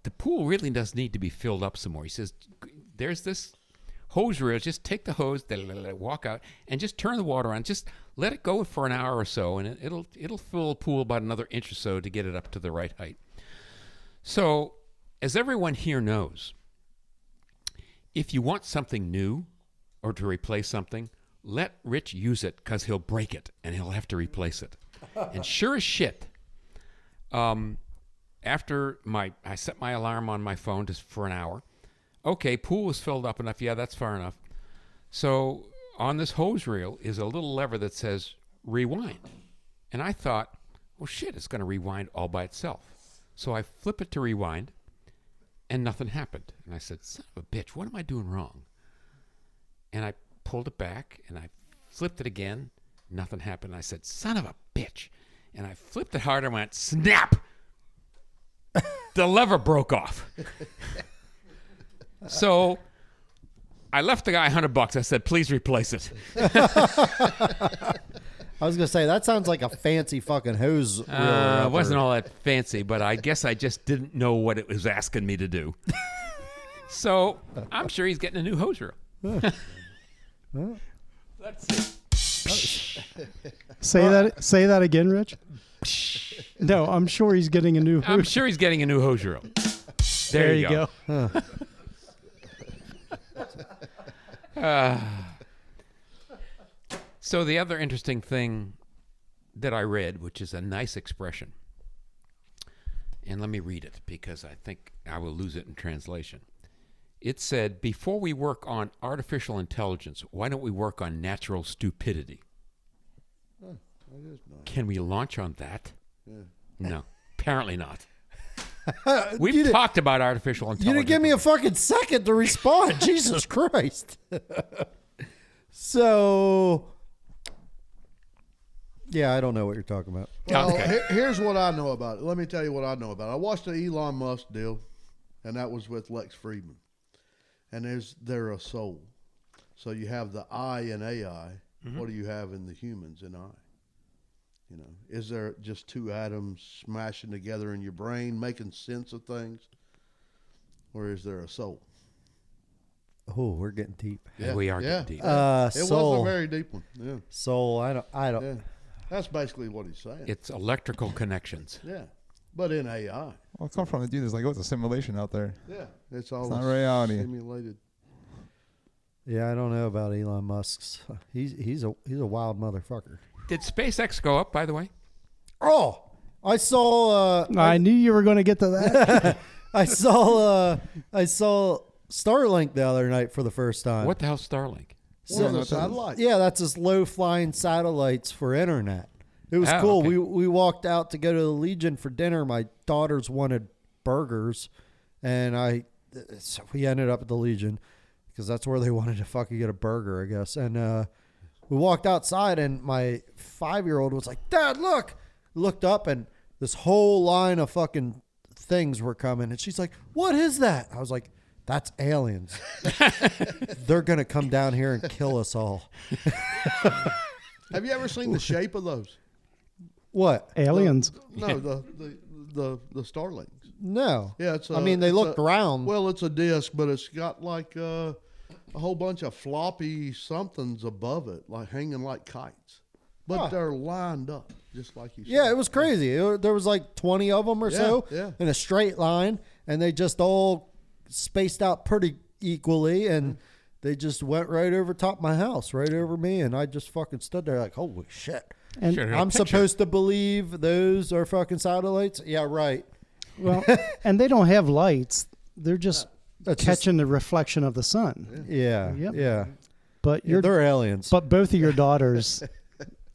The pool really does need to be filled up some more." He says, "There's this hose reel. Just take the hose, walk out, and just turn the water on. Just let it go for an hour or so, and it'll fill the pool about another inch or so to get it up to the right height." So, as everyone here knows, if you want something new or to replace something, let Rich use it, because he'll break it and he'll have to replace it. And sure as shit, after I set my alarm on my phone just for an hour. Okay, pool was filled up enough. Yeah, that's far enough. So on this hose reel is a little lever that says rewind. And I thought, well, shit, it's going to rewind all by itself. So I flip it to rewind, and nothing happened. And I said, son of a bitch, what am I doing wrong? And I pulled it back, and I flipped it again. Nothing happened. I said, son of a bitch. And I flipped it harder and went, snap! The lever broke off. So I left the guy $100. I said, please replace it. I was gonna say that sounds like a fancy fucking hose. It wasn't all that fancy, but I guess I just didn't know what it was asking me to do. So I'm sure he's getting a new hose reel. Let's see. Say that again, Rich. No, I'm sure he's getting a new. I'm sure he's getting a new hose reel. There you go. So the other interesting thing that I read, which is a nice expression, and let me read it because I think I will lose it in translation. It said, before we work on artificial intelligence, why don't we work on natural stupidity? That is nice. Can we launch on that? Yeah. No. Apparently not. We've talked about artificial You intelligence. didn't give me a fucking second to respond. Jesus Christ. So, yeah, I don't know what you're talking about. Well, Okay. here's what I know about it. Let me tell you what I know about it. I watched the Elon Musk deal, and that was with Lex Friedman. And they're a soul. So you have the I in AI. Mm-hmm. What do you have in the humans in I? You know, is there just two atoms smashing together in your brain, making sense of things, or is there a soul? Oh, we're getting deep. Yeah, we are getting deep. It was a Soul. very deep one. Yeah, Soul. I don't. yeah. That's basically what he's saying. It's electrical connections. Yeah, but in AI. Well, it's come from the dude that's like, oh, it's a simulation out there. Yeah, it's all not reality. simulated. Yeah, I don't know about Elon Musk's. He's a wild motherfucker. Did SpaceX go up, by the way? Oh, I saw. I knew you were going to get to that. I saw Starlink the other night for the first time. What the hell's Starlink? One of the no, satellites. Yeah, that's just low flying satellites for internet. It was Oh, cool. okay. We walked out to go to the Legion for dinner. My daughters wanted burgers, and so we ended up at the Legion because that's where they wanted to fucking get a burger, I guess. And we walked outside, and my 5-year-old was like, "Dad, look!" Looked up, and this whole line of fucking things were coming, and she's like, "What is that?" I was like, "That's aliens. They're gonna come down here and kill us all." Have you ever seen the shape of those? What? Aliens. No, the Starlings. No. Yeah, it's. I mean, they look round. Well, it's a disc, but it's got like a whole bunch of floppy somethings above it, like hanging like kites. But Huh. they're lined up, just like you said. Yeah, it was crazy. There was like 20 of them or so yeah. in a straight line, and they just all spaced out pretty equally, and they just went right over top my house, right over me, and I just fucking stood there like, holy shit. And Sure. I'm Picture. supposed to believe those are fucking satellites? Yeah, right. well, and they don't have lights. They're just That's just- catching the reflection of the sun. Yeah, Yep. yeah. But They're aliens. but both of your daughters,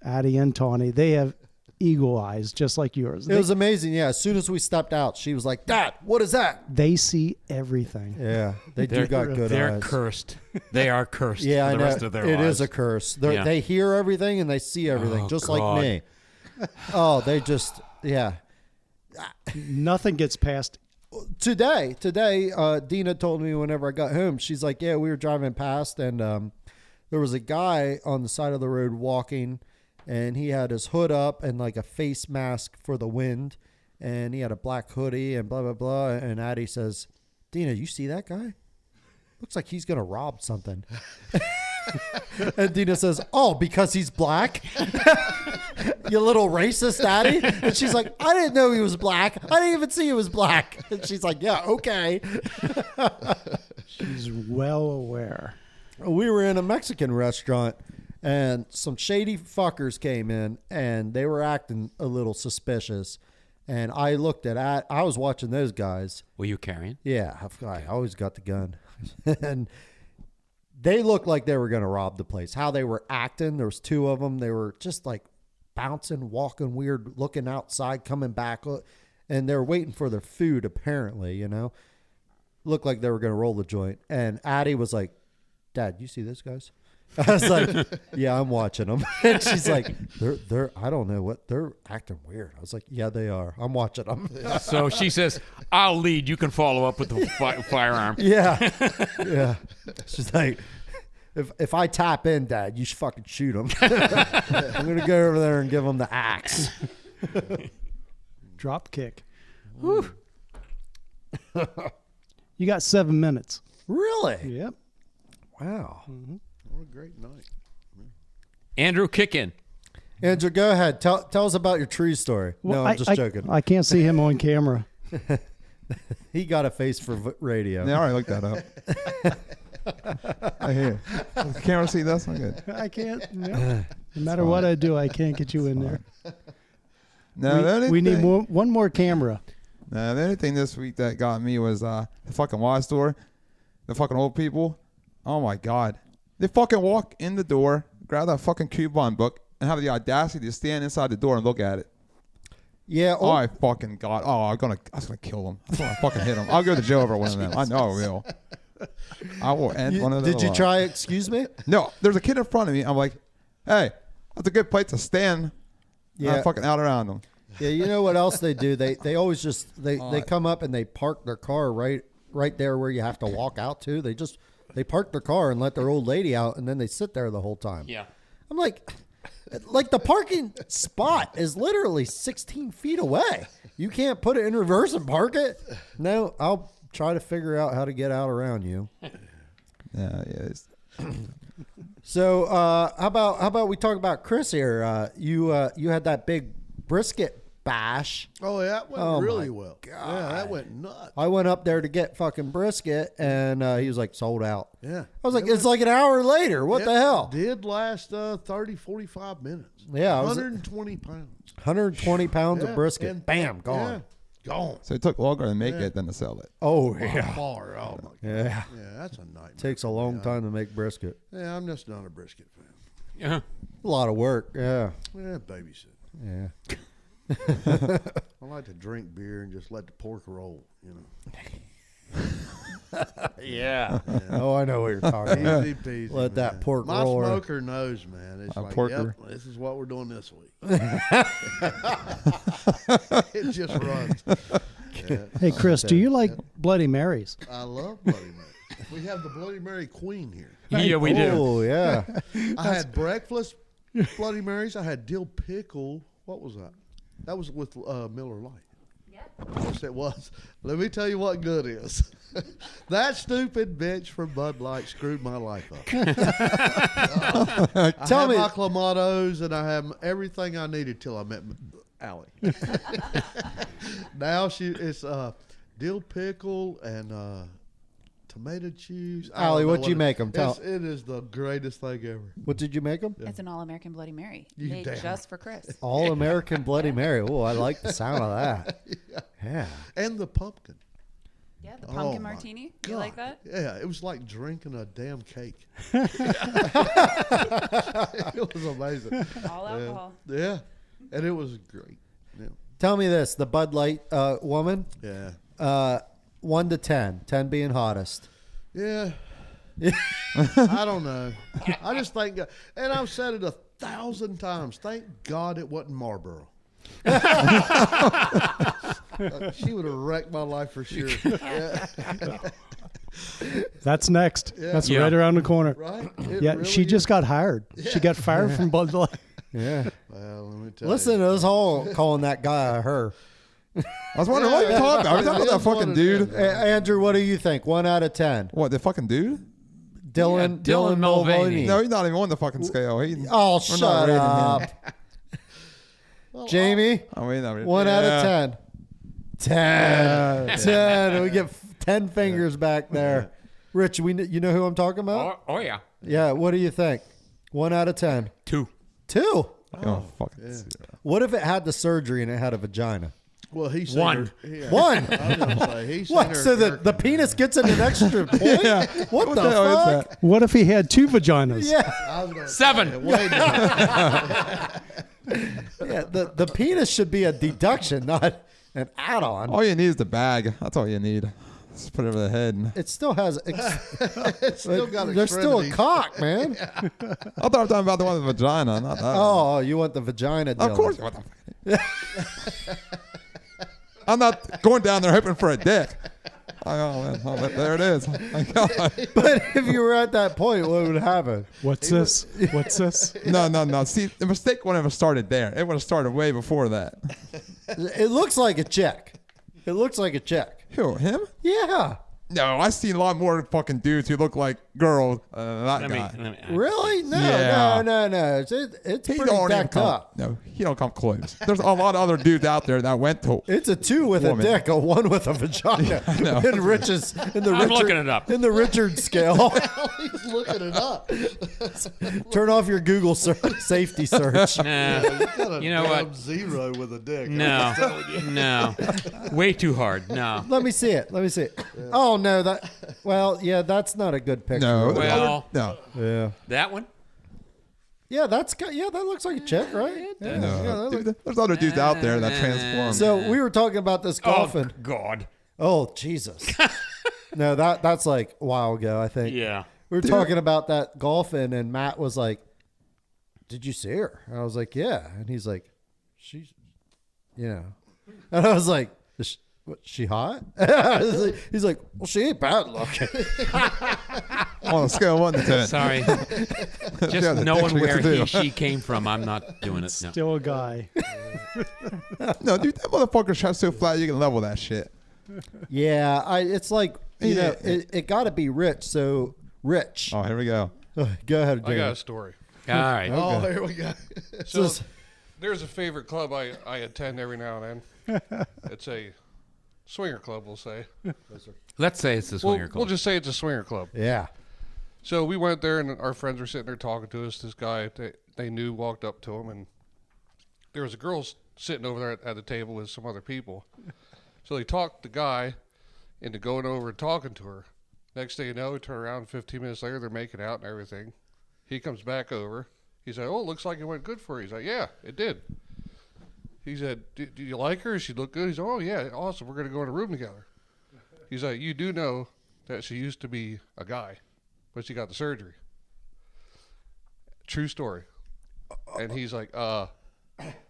Addie and Tawny, they have eagle eyes just like yours. It was amazing. Yeah, as soon as we stepped out, she was like, "Dad, what is that?" They see everything. Yeah, they do got good They're eyes. cursed. They are cursed Yeah, for I the know. rest of their It lives. is a curse. Yeah. They hear everything and they see everything, Oh, just God. like me. Oh, they just, yeah. Nothing gets past. Today, Dina told me whenever I got home, she's like, yeah, we were driving past and there was a guy on the side of the road walking, and he had his hood up and like a face mask for the wind, and he had a black hoodie and blah, blah, blah. And Addie says, Dina, you see that guy? Looks like he's going to rob something. And Dina says, oh, because he's black? You little racist, Addie? And she's like, I didn't know he was black. I didn't even see he was black. And she's like, yeah, okay. She's well aware. We were in a Mexican restaurant, and some shady fuckers came in, and they were acting a little suspicious. And I looked at I was watching those guys. Were you carrying? Yeah, I always got the gun. And they looked like they were going to rob the place. How they were acting, there was two of them. They were just like bouncing, walking weird, looking outside, coming back. And they were waiting for their food, apparently, you know. Looked like they were going to roll the joint. And Addie was like, Dad, you see those guys? I was like, yeah, I'm watching them. And she's like, they're I don't know what, they're acting weird. I was like, yeah, they are. I'm watching them. So she says, I'll lead. You can follow up with the firearm. Yeah. Yeah. She's like, if I tap in, Dad, you should fucking shoot him. I'm going to go over there and give him the axe. Drop kick. You got 7 minutes. Really? Yep. Wow. What a great night. Andrew, kick in. Andrew, go ahead. Tell us about your tree story. Well, No, I'm just joking. I can't see him on camera. He got a face for radio. Yeah, I already looked that up. I hear. Does the camera see this? I'm good. I can't. No. No matter what I do, I can't get you in there. No, the only We need thing- one more camera. No, the only thing this week that got me was the fucking Y store. The fucking old people. Oh my God. They fucking walk in the door, grab that fucking coupon book, and have the audacity to stand inside the door and look at it. Yeah. Oh, I fucking got. Oh, I was gonna kill him. I was gonna fucking hit him. I'll go to jail over one of them. I know I will. I will end one of them. Did you try? Excuse me. No, there's a kid in front of me. I'm like, hey, that's a good place to stand. Yeah. I'm fucking out around them. Yeah. You know what else they do? They always just they come up and they park their car right there where you have to walk out to. They park their car and let their old lady out, and then they sit there the whole time. Yeah. I'm like the parking spot is literally 16 feet away. You can't put it in reverse and park it. No, I'll try to figure out how to get out around you. Yeah. It's, So how about we talk about Chris here? You had that big brisket bash. Oh, yeah, that went really well. Yeah, that went nuts. I went up there to get fucking brisket, and he was like, sold out. Yeah. I was like, it's like an hour later. What the hell? Did last 30, 45 minutes. Yeah, I was- 120 pounds. 120 pounds Yeah, of brisket. and- Bam, gone. Yeah, gone. so it took longer to make it than to sell it. Oh, By yeah. far. Oh, my God. Yeah. Yeah, that's a nightmare. Takes a long time to make brisket. Yeah, I'm just not a brisket fan. Yeah. A lot of work. Yeah. Yeah, babysit. Yeah. I like to drink beer and just let the pork roll, you know. Yeah. Oh, I know what you're talking about. Easy peasy. Let that man. pork My roll. smoker knows, man. It's A like, porker. yep, this is what we're doing this week. It just runs. Yeah. Hey, Chris, do you like Bloody Marys? I love Bloody Mary. We have the Bloody Mary Queen here. Yeah, we do. Oh, yeah. I had breakfast Bloody Marys. I had dill pickle. What was that? That was with Miller Lite. Yes, it was. Let me tell you what good is. That stupid bitch from Bud Light screwed my life up. I Tell have me- my clamatos and I have everything I needed till I met Allie. Now it's dill pickle and tomato cheese. I Allie, don't know what'd you it- make 'em? It is the greatest thing ever. What did you make them? It's an all-American Bloody Mary You made damn just for Chris. All American Bloody Mary. Oh, I like the sound of that. Yeah. And the pumpkin. Yeah, the Oh, pumpkin my martini. You like that? Yeah, it was like drinking a damn cake. It was amazing. All alcohol. Yeah, and it was great. Yeah. Tell me this: the Bud Light woman, Yeah. 1 to 10, 10 being hottest. Yeah. I don't know. I just think, and I've said it 1,000 times. Thank God it wasn't Marlboro. She would have wrecked my life for sure. Yeah. That's next. Yeah. That's Yeah. right around the corner. Right? It Yeah, really she just is. got hired. She got fired from Bud Light. Yeah. Well, let me tell Listen you. to this whole calling that guy a her. I was wondering what you're talking about. Are you talking about that fucking dude? Andrew, what do you think? 1 out of 10. What, the fucking dude? Dylan Dylan Mulvaney. No, he's not even on the fucking scale. Oh, We're shut not rating up. him. Jamie, I mean, I mean, 1 out of 10. 10. 10. We get 10 fingers back there. Rich, you know who I'm talking about? Oh yeah. Yeah, what do you think? 1 out of 10. 2. 2. Oh, fucking. What if it had the surgery and it had a vagina? Well, he seen One. her- yeah. 1. I was gonna say, he seen What? her So the jerking penis gets an extra point? Yeah. What the hell is fuck? that? What if he had 2 vaginas? Yeah. I was gonna 7. say, wait a minute. Yeah, the penis should be a deduction, not an add-on. All you need is the bag. That's all you need. Just put it over the head. It still has. It's still got There's still a extremities. cock, man. I thought I was talking about the one with the vagina, not that. Oh, you want the vagina? Of Dylan. course. What the fuck? I'm not going down there hoping for a dick. Oh, man. Oh, there it is. My God. But if you were at that point, what would happen? What's this? What's this? No. See, the mistake wouldn't have started there. It would have started way before that. It looks like a check. It looks like a check. Who, him? Yeah. No, I've seen a lot more fucking dudes who look like girls than that guy. Really? No, Yeah. no. It's He pretty don't even decked come. up. No, he don't come close. There's a lot of other dudes out there that went to. It's a 2 with Woman. a dick, a 1 with a vagina. know. In Rich's, in the I'm Richard, looking it up. in the Richard scale. He's looking it up. Turn off your Google safety search. Nah. You know what? Zero with a dick. No. No. Way too hard. No. Let me see it. Oh no, that. Well, yeah, that's not a good picture. No. Well, No. Yeah. that one? Yeah, that looks like a chick, right? Yeah, No, that dude, there's other dudes out there that transform. So we were talking about this golfing. Oh, God. Oh, Jesus. No, that's like a while ago, I think. Yeah. We were talking about that golfing, and Matt was like, "Did you see her?" And I was like, "Yeah." And he's like, "She's, And I was like, she hot?" He's like, "Well, she ain't bad looking." On a scale of 1 to 10. Sorry. Yeah, Just the knowing dick where we he, can do. she came from, I'm not doing it. No. Still a guy. No, dude, that motherfucker shot so flat you can level that shit. Yeah, it's like, Yeah. it got to be rich. So rich. Oh, here we go. Go ahead, I Jay. got a story. All right. Oh, here we go. So This is- there's a favorite club I attend every now and then. It's a swinger club, we'll say. Let's say it's the swinger club. We'll just say it's a swinger club. Yeah. So we went there, and our friends were sitting there talking to us. This guy they knew walked up to him, and there was a girl sitting over there at the table with some other people. So they talked the guy into going over and talking to her. Next thing you know, we turn around 15 minutes later, they're making out and everything. He comes back over. He's like, "Oh, it looks like it went good for you." He's like, "Yeah, it did." He said, "Do you like her? She look good?" He's like, "Oh, yeah, awesome. We're going to go in a room together." He's like, "You do know that she used to be a guy, but she got the surgery." True story. And he's like,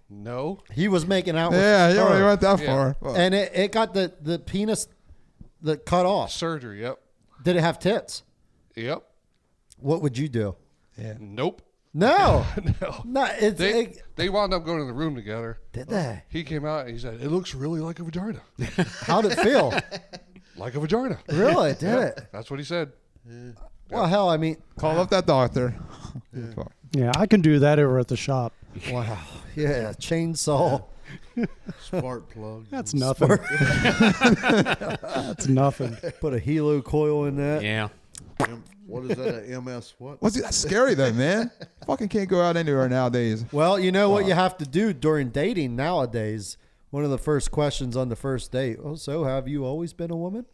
no. He was making out with Yeah, you already her. went that Yeah. far. Fuck. And it got the penis that cut off. Surgery, yep. Did it have tits? Yep. What would you do? Nope. No. No. No, They wound up going in the room together. did they? He came out and he said, "It looks really like a vagina." How'd it feel? Like a vagina. Really? Did it? That's what he said. Well, hell, I mean, Call up that doctor. Fuck. Yeah, I can do that over at the shop. wow. Yeah, chainsaw. Spark plug. That's nothing. That's nothing. Put a helo coil in that. Yeah. What is that? A MS what? What's that's scary though, man. Fucking can't go out anywhere nowadays. Well, you know what you have to do during dating nowadays? One of the first questions on the first date. Oh, so have you always been a woman?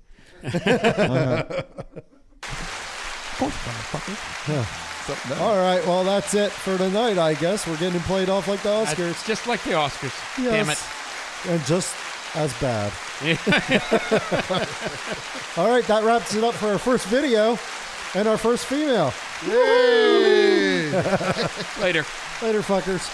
All right. Well, that's it for tonight, I guess. We're getting played off like the Oscars. It's just like the Oscars. Yes. Damn it. And just as bad. All right. That wraps it up for our first video and our first female. Later. Later, fuckers.